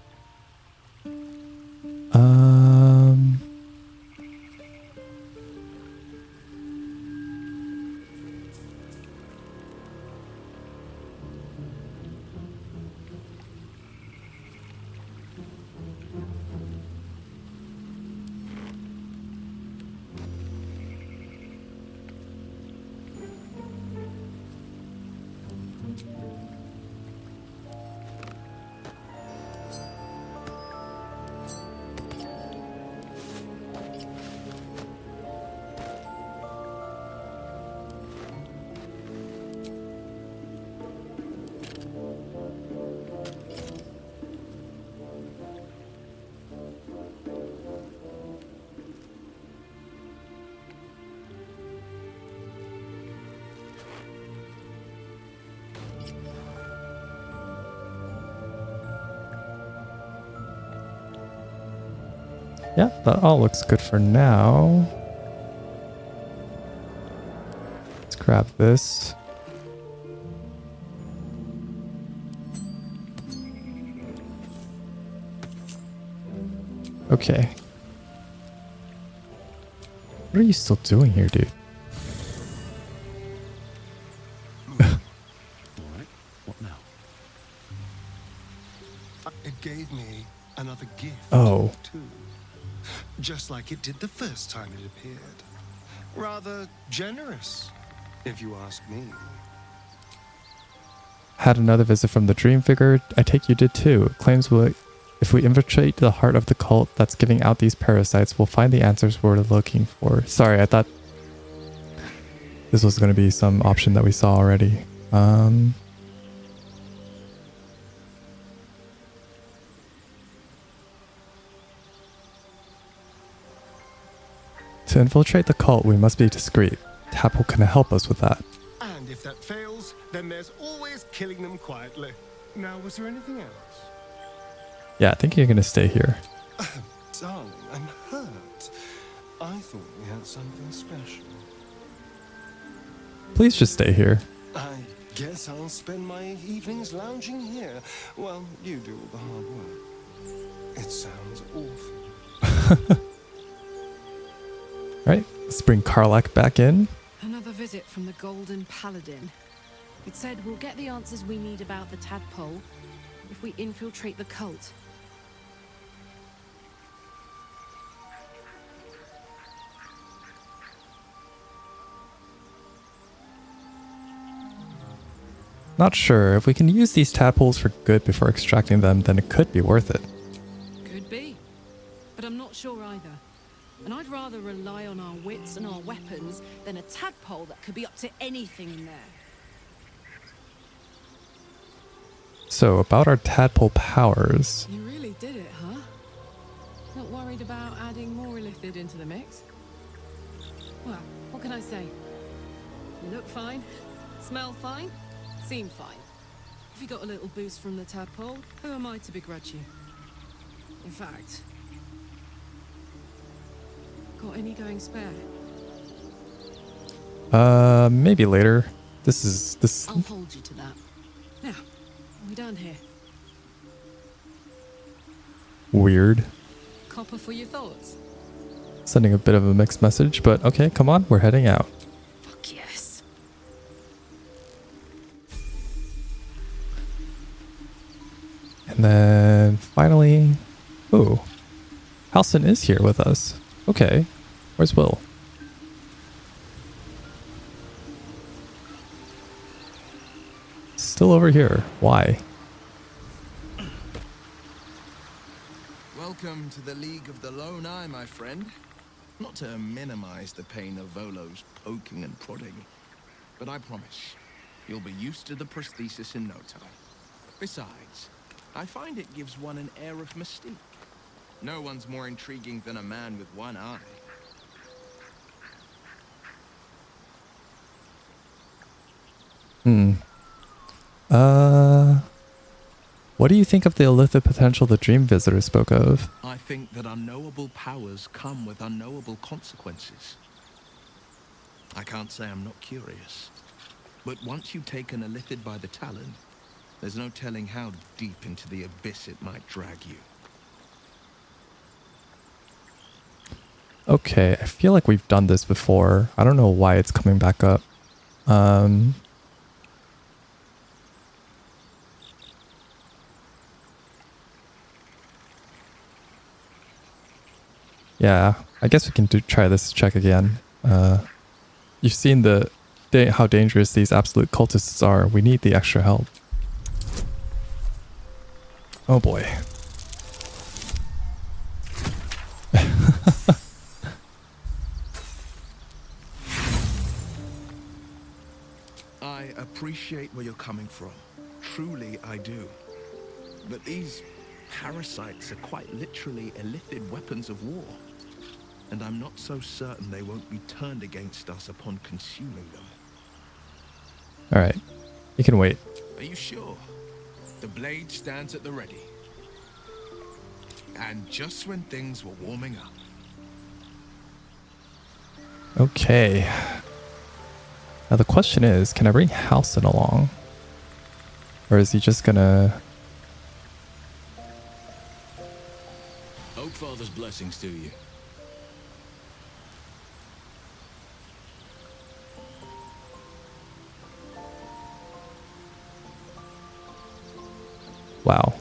Yeah, that all looks good for now. Let's grab this. Okay. What are you still doing here, dude? Alright, what now? It gave me another gift. Oh. Too. Just like it did the first time it appeared. Rather generous, if you ask me. Had another visit from the dream figure. I take you did too. It claims if we infiltrate the heart of the cult that's giving out these parasites, we'll find the answers we're looking for. Sorry, I thought this was going to be some option that we saw already. To infiltrate the cult, we must be discreet. Tadpole can help us with that. And if that fails, then there's always killing them quietly. Now, was there anything else? Yeah, I think you're going to stay here. Darling, I'm hurt. I thought we had something special. Please just stay here. I guess I'll spend my evenings lounging here while you do all the hard work. It sounds awful. Right, let's bring Karlach back in. Another visit from the Golden Paladin. It said we'll get the answers we need about the tadpole if we infiltrate the cult. Not sure. If we can use these tadpoles for good before extracting them, then it could be worth it. Could be, but I'm not sure either. And I'd rather rely on our wits and our weapons than a tadpole that could be up to anything in there. So, about our tadpole powers. You really did it, huh? Not worried about adding more illithid into the mix? Well, what can I say? You look fine, smell fine, seem fine. If you got a little boost from the tadpole, who am I to begrudge you? In fact, got any going spare? Maybe later. This. I'll hold you to that. Now, are we done here? Weird. Copper for your thoughts. Sending a bit of a mixed message, but okay, come on, we're heading out. Fuck yes. And then finally, oh, Halsin is here with us. Okay, where's Will? Still over here. Why? Welcome to the League of the Lone Eye, my friend. Not to minimize the pain of Volo's poking and prodding, but I promise, you'll be used to the prosthesis in no time. Besides, I find it gives one an air of mystique. No one's more intriguing than a man with one eye. What do you think of the illicit potential the Dream Visitor spoke of? I think that unknowable powers come with unknowable consequences. I can't say I'm not curious, but once you take an illithid by the talon, there's no telling how deep into the abyss it might drag you. Okay, I feel like we've done this before. I don't know why it's coming back up. Yeah, I guess we can try this check again. You've seen how dangerous these absolute cultists are. We need the extra help. Oh boy. I appreciate where you're coming from. Truly, I do. But these parasites are quite literally illithid weapons of war. And I'm not so certain they won't be turned against us upon consuming them. Alright, you can wait. Are you sure? The blade stands at the ready. And just when things were warming up. Okay. Now the question is, can I bring Halsin along? Or is he just gonna... Oakfather's blessings to you. Wow.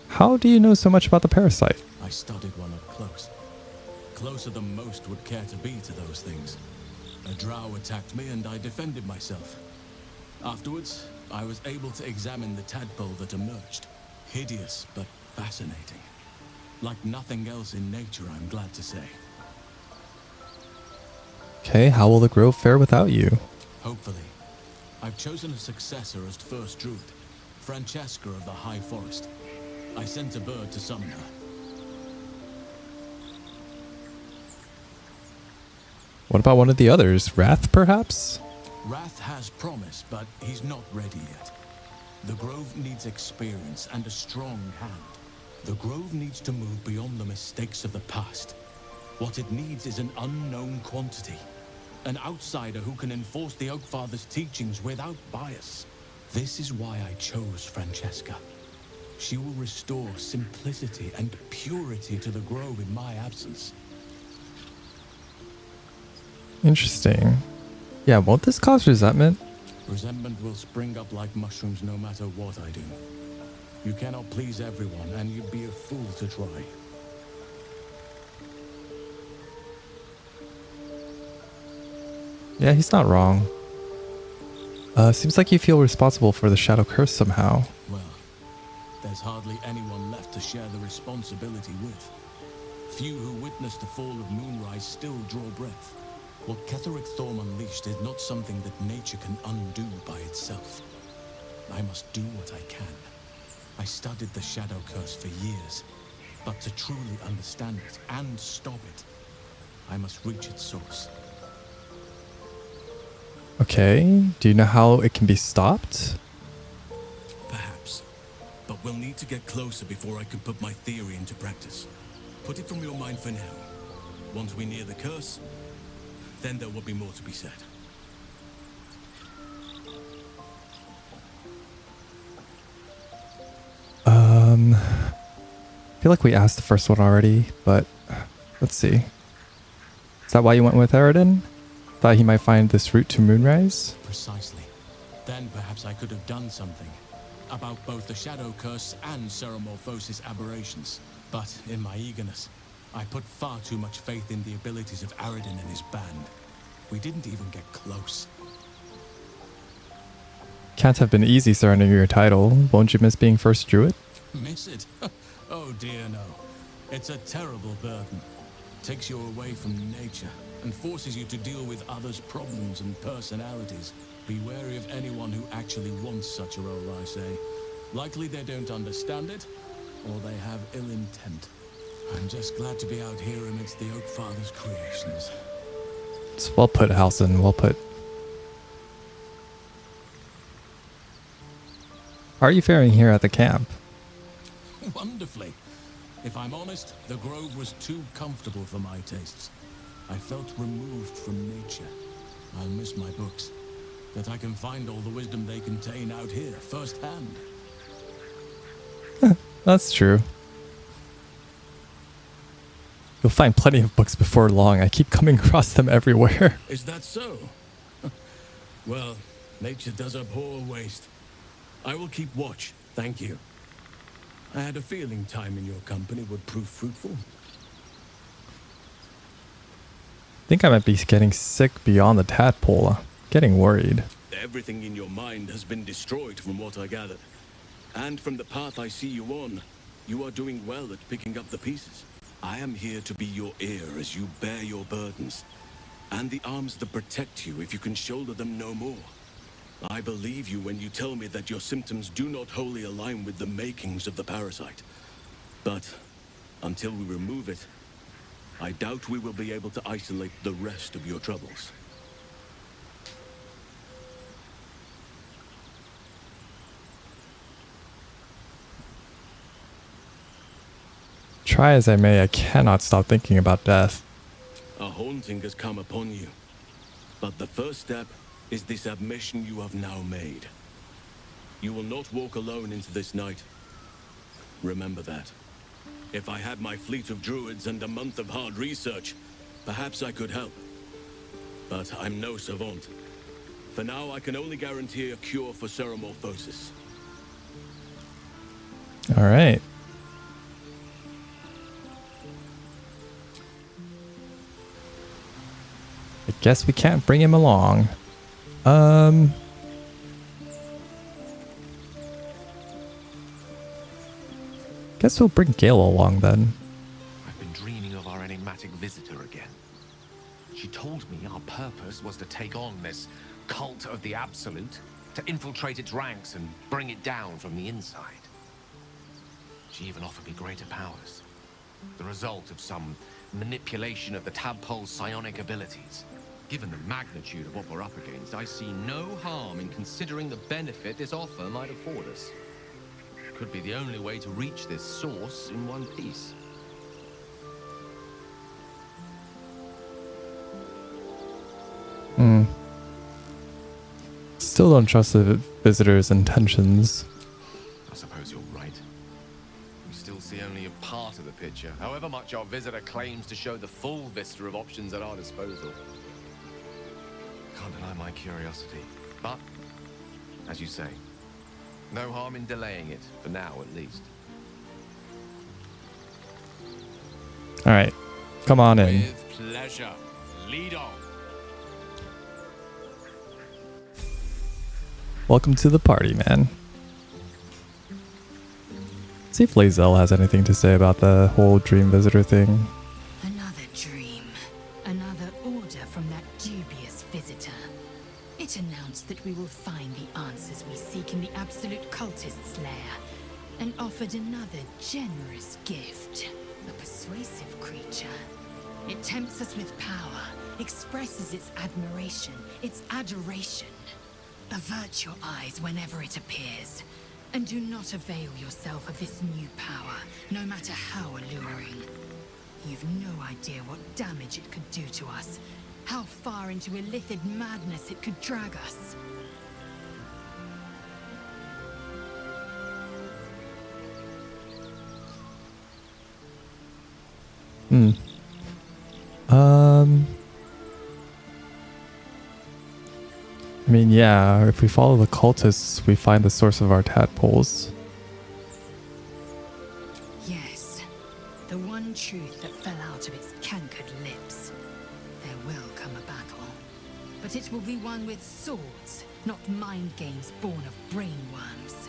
How do you know so much about the parasite? I studied one up close. Closer than most would care to be to those things. A drow attacked me and I defended myself. Afterwards, I was able to examine the tadpole that emerged. Hideous, but fascinating. Like nothing else in nature, I'm glad to say. Okay, how will the grove fare without you? Hopefully. I've chosen a successor as first druid, Francesca of the High Forest. I sent a bird to summon her. What about one of the others? Wrath, perhaps? Wrath has promise, but he's not ready yet. The Grove needs experience and a strong hand. The Grove needs to move beyond the mistakes of the past. What it needs is an unknown quantity. An outsider who can enforce the Oakfather's teachings without bias. This is why I chose Francesca. She will restore simplicity and purity to the Grove in my absence. Interesting. Yeah, won't this cause resentment? Resentment will spring up like mushrooms no matter what I do. You cannot please everyone, and you'd be a fool to try. Yeah, he's not wrong. Seems like you feel responsible for the Shadow Curse somehow. Well, there's hardly anyone left to share the responsibility with. Few who witnessed the fall of Moonrise still draw breath. What Ketheric Thorm unleashed is not something that nature can undo by itself. I must do what I can. I studied the Shadow Curse for years, but to truly understand it and stop it, I must reach its source. Okay, do you know how it can be stopped? Perhaps, but we'll need to get closer before I can put my theory into practice. Put it from your mind for now. Once we near the curse, then there will be more to be said. I feel like we asked the first one already, but let's see. Is that why you went with Aradin? Thought he might find this route to Moonrise? Precisely. Then perhaps I could have done something about both the Shadow Curse and Ceramorphosis aberrations. But in my eagerness, I put far too much faith in the abilities of Aradin and his band. We didn't even get close. Can't have been easy surrendering your title. Won't you miss being first druid? Miss it? Oh dear no. It's a terrible burden. Takes you away from nature and forces you to deal with others' problems and personalities. Be wary of anyone who actually wants such a role, I say. Likely they don't understand it, or they have ill intent. I'm just glad to be out here amidst the Oak Father's creations. It's well put, Halsin, well put. How are you faring here at the camp? Wonderfully. If I'm honest, the grove was too comfortable for my tastes. I felt removed from nature. I'll miss my books, that I can find all the wisdom they contain out here firsthand. That's true. You'll find plenty of books before long. I keep coming across them everywhere. Is that so? Well, nature does abhor waste. I will keep watch, thank you. I had a feeling time in your company would prove fruitful. I think I might be getting sick beyond the tadpole. Getting worried. Everything in your mind has been destroyed from what I gathered. And from the path I see you on, you are doing well at picking up the pieces. I am here to be your ear as you bear your burdens, and the arms that protect you if you can shoulder them no more. I believe you when you tell me that your symptoms do not wholly align with the makings of the parasite. But until we remove it, I doubt we will be able to isolate the rest of your troubles. Try as I may, I cannot stop thinking about death. A haunting has come upon you. But the first step is this admission you have now made. You will not walk alone into this night. Remember that. If I had my fleet of druids and a month of hard research, perhaps I could help. But I'm no savant. For now, I can only guarantee a cure for Ceramorphosis. All right. I guess we can't bring him along. Guess we'll bring Gale along then. I've been dreaming of our enigmatic visitor again. She told me our purpose was to take on this cult of the Absolute, to infiltrate its ranks and bring it down from the inside. She even offered me greater powers, the result of some manipulation of the tadpole's psionic abilities. Given the magnitude of what we're up against, I see no harm in considering the benefit this offer might afford us. Could be the only way to reach this source in one piece. Still don't trust the visitor's intentions. I suppose you're right. We still see only a part of the picture, however much our visitor claims to show the full vista of options at our disposal. Can't deny my curiosity, but, as you say, no harm in delaying it, for now at least. Alright, come on in. With pleasure. Lead on. Welcome to the party, man. See if Lae'zel has anything to say about the whole dream visitor thing. Another dream. Another order from that dubious visitor. It announced that we will find the answers we seek in the Absolute Cultist's lair, and offered another generous gift. A persuasive creature. It tempts us with power, expresses its admiration, its adoration. Avert your eyes whenever it appears, and do not avail yourself of this new power, no matter how alluring. You've no idea what damage it could do to us, how far into illithid madness it could drag us. I mean, yeah, if we follow the cultists, we find the source of our tadpoles. Yes, the one truth that fell out of its cankered lips. There will come a battle, but it will be one with swords, not mind games born of brainworms.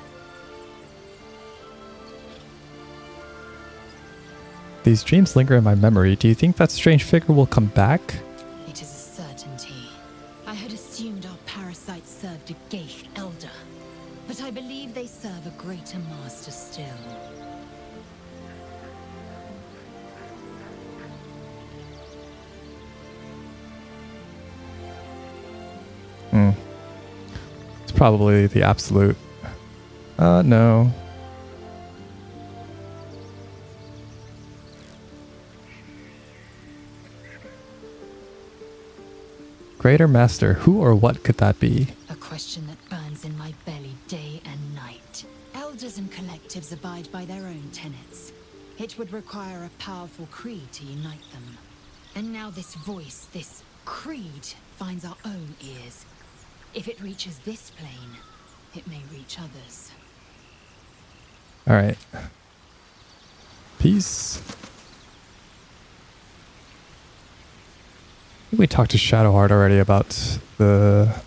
These dreams linger in my memory. Do you think that strange figure will come back? It is a certainty. I had assumed our parasites served a Geich elder, but I believe they serve a greater master still. It's probably the Absolute. No. Greater Master, who or what could that be? A question that burns in my belly day and night. Elders and collectives abide by their own tenets. It would require a powerful creed to unite them. And now this voice, this creed, finds our own ears. If it reaches this plane, it may reach others. Alright. Peace. I think we talked to Shadowheart already about the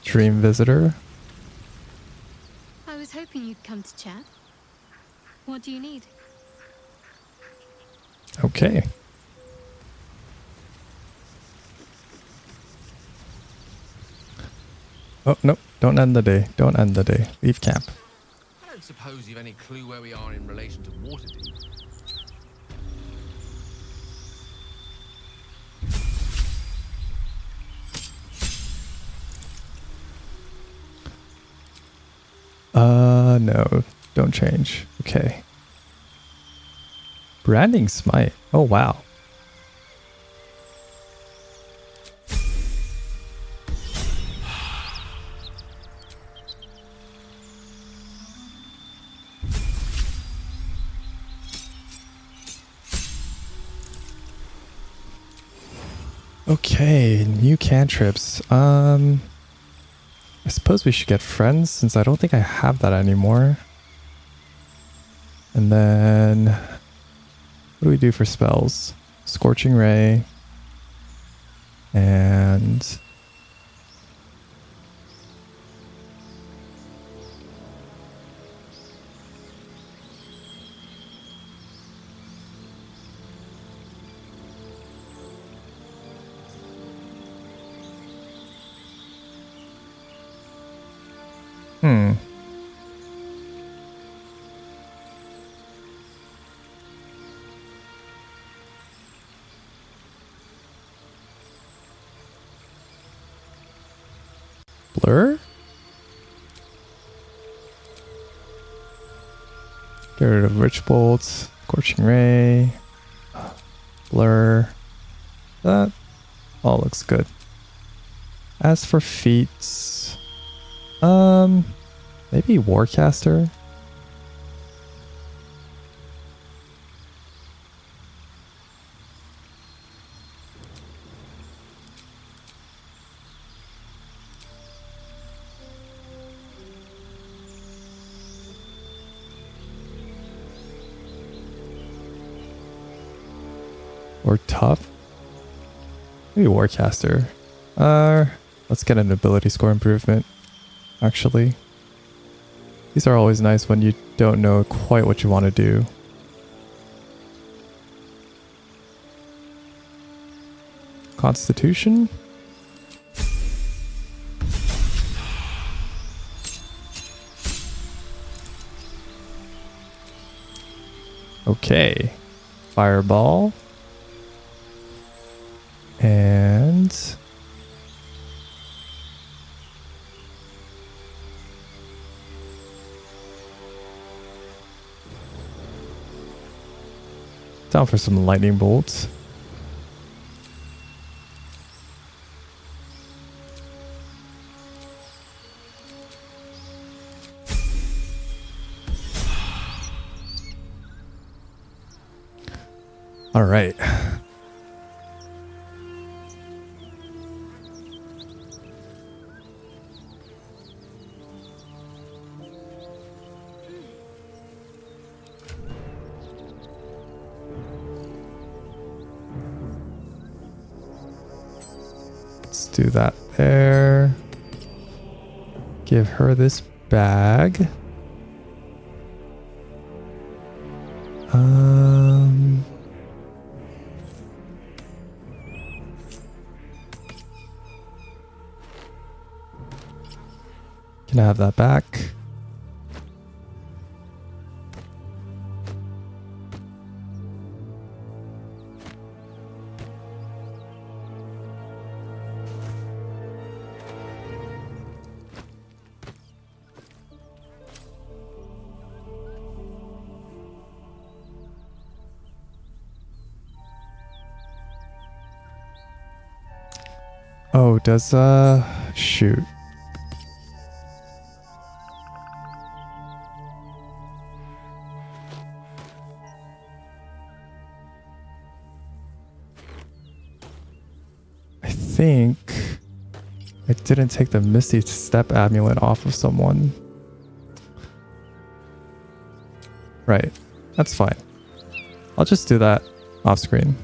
dream visitor. I was hoping you'd come to chat. What do you need? Okay. Oh, no. Don't end the day. Don't end the day. Leave camp. I don't suppose you've any clue where we are in relation to Waterdeep. No. Don't change. Okay. Branding Smite. Oh, wow. Okay, new cantrips. I suppose we should get friends since I don't think I have that anymore. And then what do we do for spells? Scorching Ray. And Blur? Get rid of Rich Bolts, Scorching Ray, Blur. That all looks good. As for feats, maybe Warcaster. Or tough. Maybe Warcaster. Let's get an ability score improvement. Actually, these are always nice when you don't know quite what you want to do. Constitution. Okay. Fireball. And down for some lightning bolts. All right. Let's do that there. Give her this bag. Can I have that back? Oh, does shoot. I think I didn't take the Misty Step amulet off of someone. Right. That's fine. I'll just do that off screen.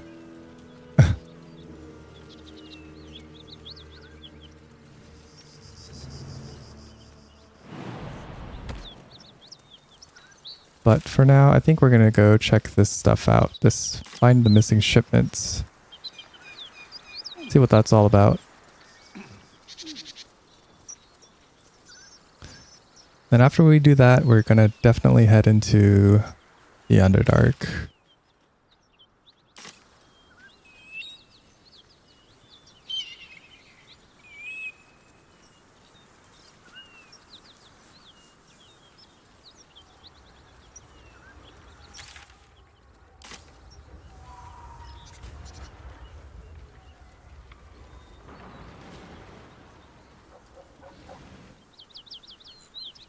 But for now, I think we're going to go check this stuff out. Find the missing shipments. See what that's all about. Then after we do that, we're going to definitely head into the Underdark.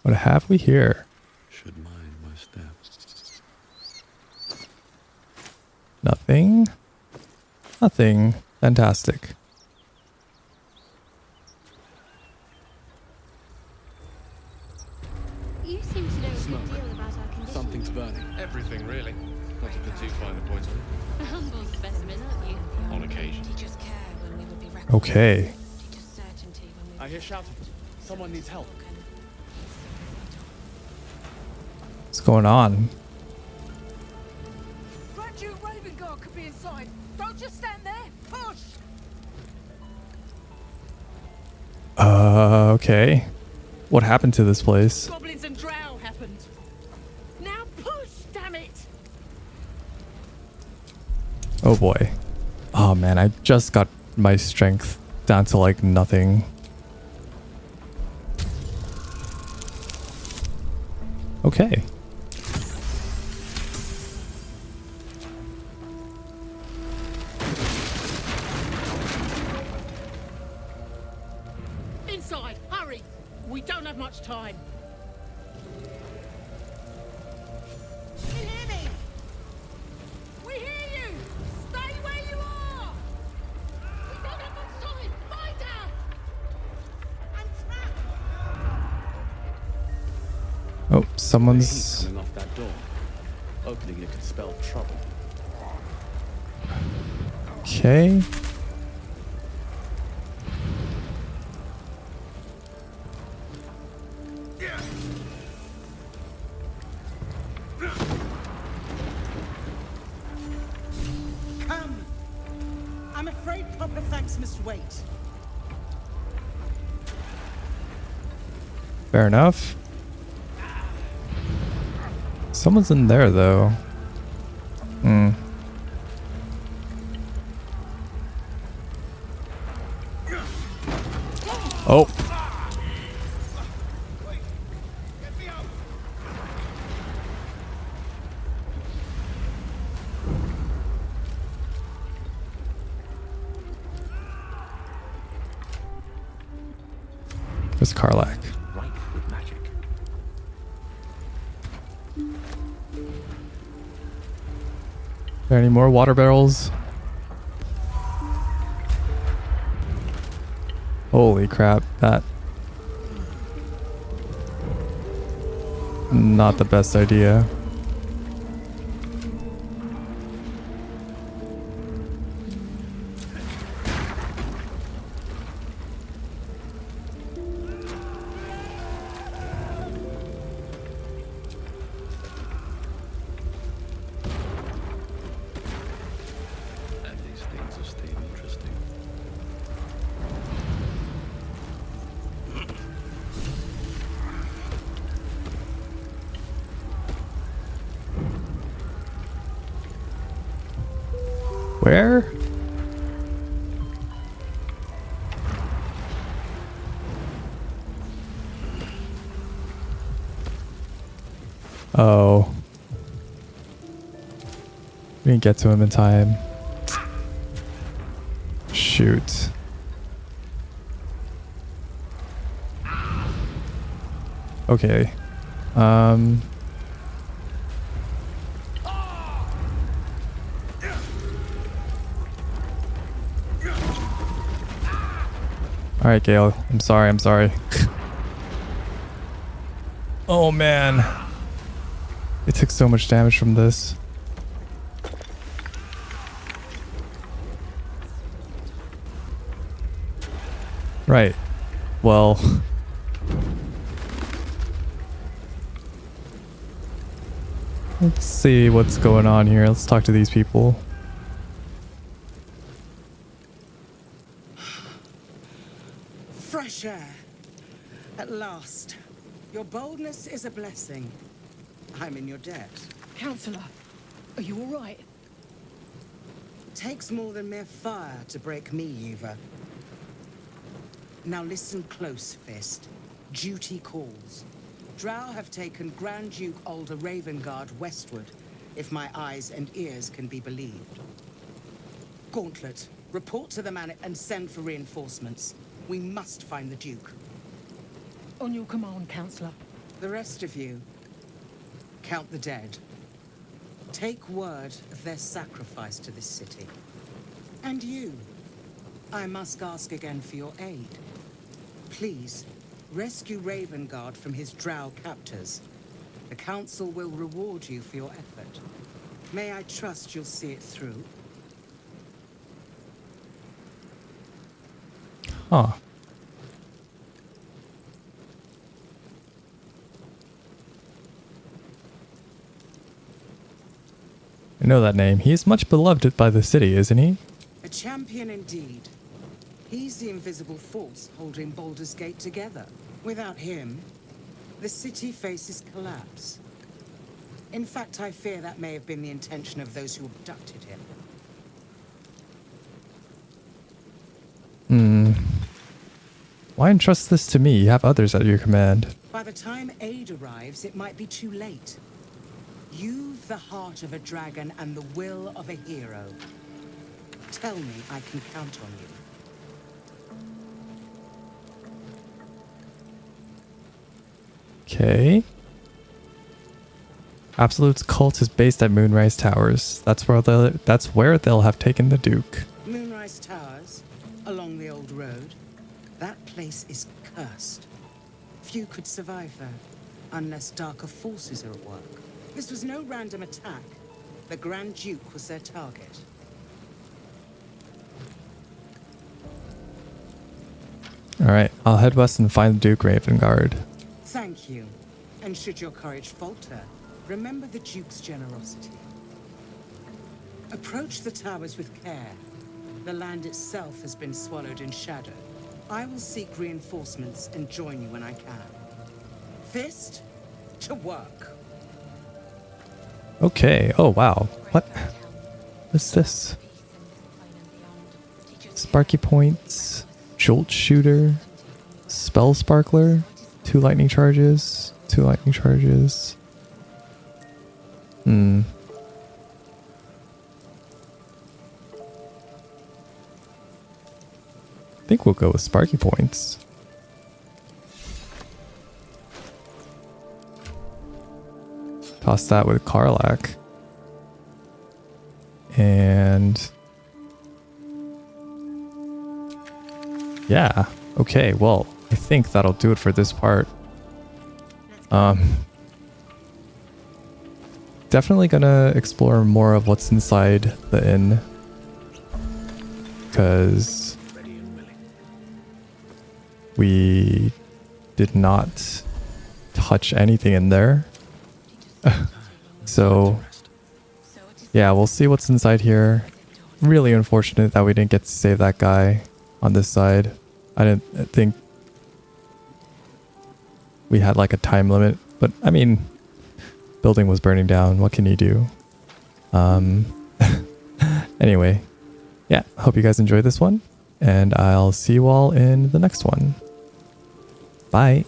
What have we here? Should mind my steps. Nothing. Nothing. Fantastic. You seem to know a good deal about our condition. Something's burning. Everything, really. Not to put too fine a point on it. A humble specimen, aren't you? On occasion. Okay. I hear shouting. Someone needs help. What's going on? Duke Ravenguard could be inside. Don't just stand there. Push! Okay. What happened to this place? Goblins and drow happened. Now push, damn it! Oh boy. Oh man, I just got my strength down to like nothing. Okay. Inside, hurry! We don't have much time. You hear me? We hear you! Stay where you are! We don't have much time! Find out! And trap! Oh, someone's... coming off that door. Opening it could spell trouble. Okay. Come! I'm afraid Proper thanks must wait. Fair enough. Someone's in there, though. Hmm. Oh. Where's Karlach? Right with magic. Are there any more water barrels? Holy crap, that... Not the best idea. And these things have stayed interesting. Where? Oh. We didn't get to him in time. Shoot. Okay. Alright, Gale. I'm sorry. Oh, man. It took so much damage from this. Right. Well... Let's see what's going on here. Let's talk to these people. Fresh air. At last. Your boldness is a blessing. I'm in your debt. Counselor, are you all right? Takes more than mere fire to break me, Yuva. Now listen close, Fist. Duty calls. Drow have taken Grand Duke Alder Ravenguard westward, if my eyes and ears can be believed. Gauntlet, report to the man and send for reinforcements. We must find the Duke. On your command, Counselor. The rest of you, count the dead. Take word of their sacrifice to this city. And you, I must ask again for your aid. Please, rescue Ravenguard from his drow captors. The Council will reward you for your effort. May I trust you'll see it through? Huh. I know that name. He is much beloved by the city, isn't he? A champion indeed. He's the invisible force holding Baldur's Gate together. Without him, the city faces collapse. In fact, I fear that may have been the intention of those who abducted him. Why entrust this to me? You have others at your command. By the time aid arrives, it might be too late. You've the heart of a dragon and the will of a hero. Tell me I can count on you. Okay. Absolute's cult is based at Moonrise Towers. That's where they'll have taken the Duke. Moonrise Towers, along the old road. That place is cursed. Few could survive there, unless darker forces are at work. This was no random attack. The Grand Duke was their target. Alright, I'll head west and find Duke Ravenguard. Thank you. And should your courage falter, remember the Duke's generosity. Approach the towers with care. The land itself has been swallowed in shadow. I will seek reinforcements and join you when I can. Fist to work. Okay. Oh, wow. What? What's this? Sparky points, jolt shooter, spell sparkler, 2 lightning charges, 2 lightning charges. I think we'll go with sparky points. Toss that with Karlak. And yeah, okay, well, I think that'll do it for this part. Definitely gonna explore more of what's inside the inn, because we did not touch anything in there. So yeah, we'll see what's inside here. Really unfortunate that we didn't get to save that guy on this side. I didn't think we had like a time limit, but I mean, building was burning down. What can you do? Anyway, yeah, hope you guys enjoyed this one, and I'll see you all in the next one. Bye.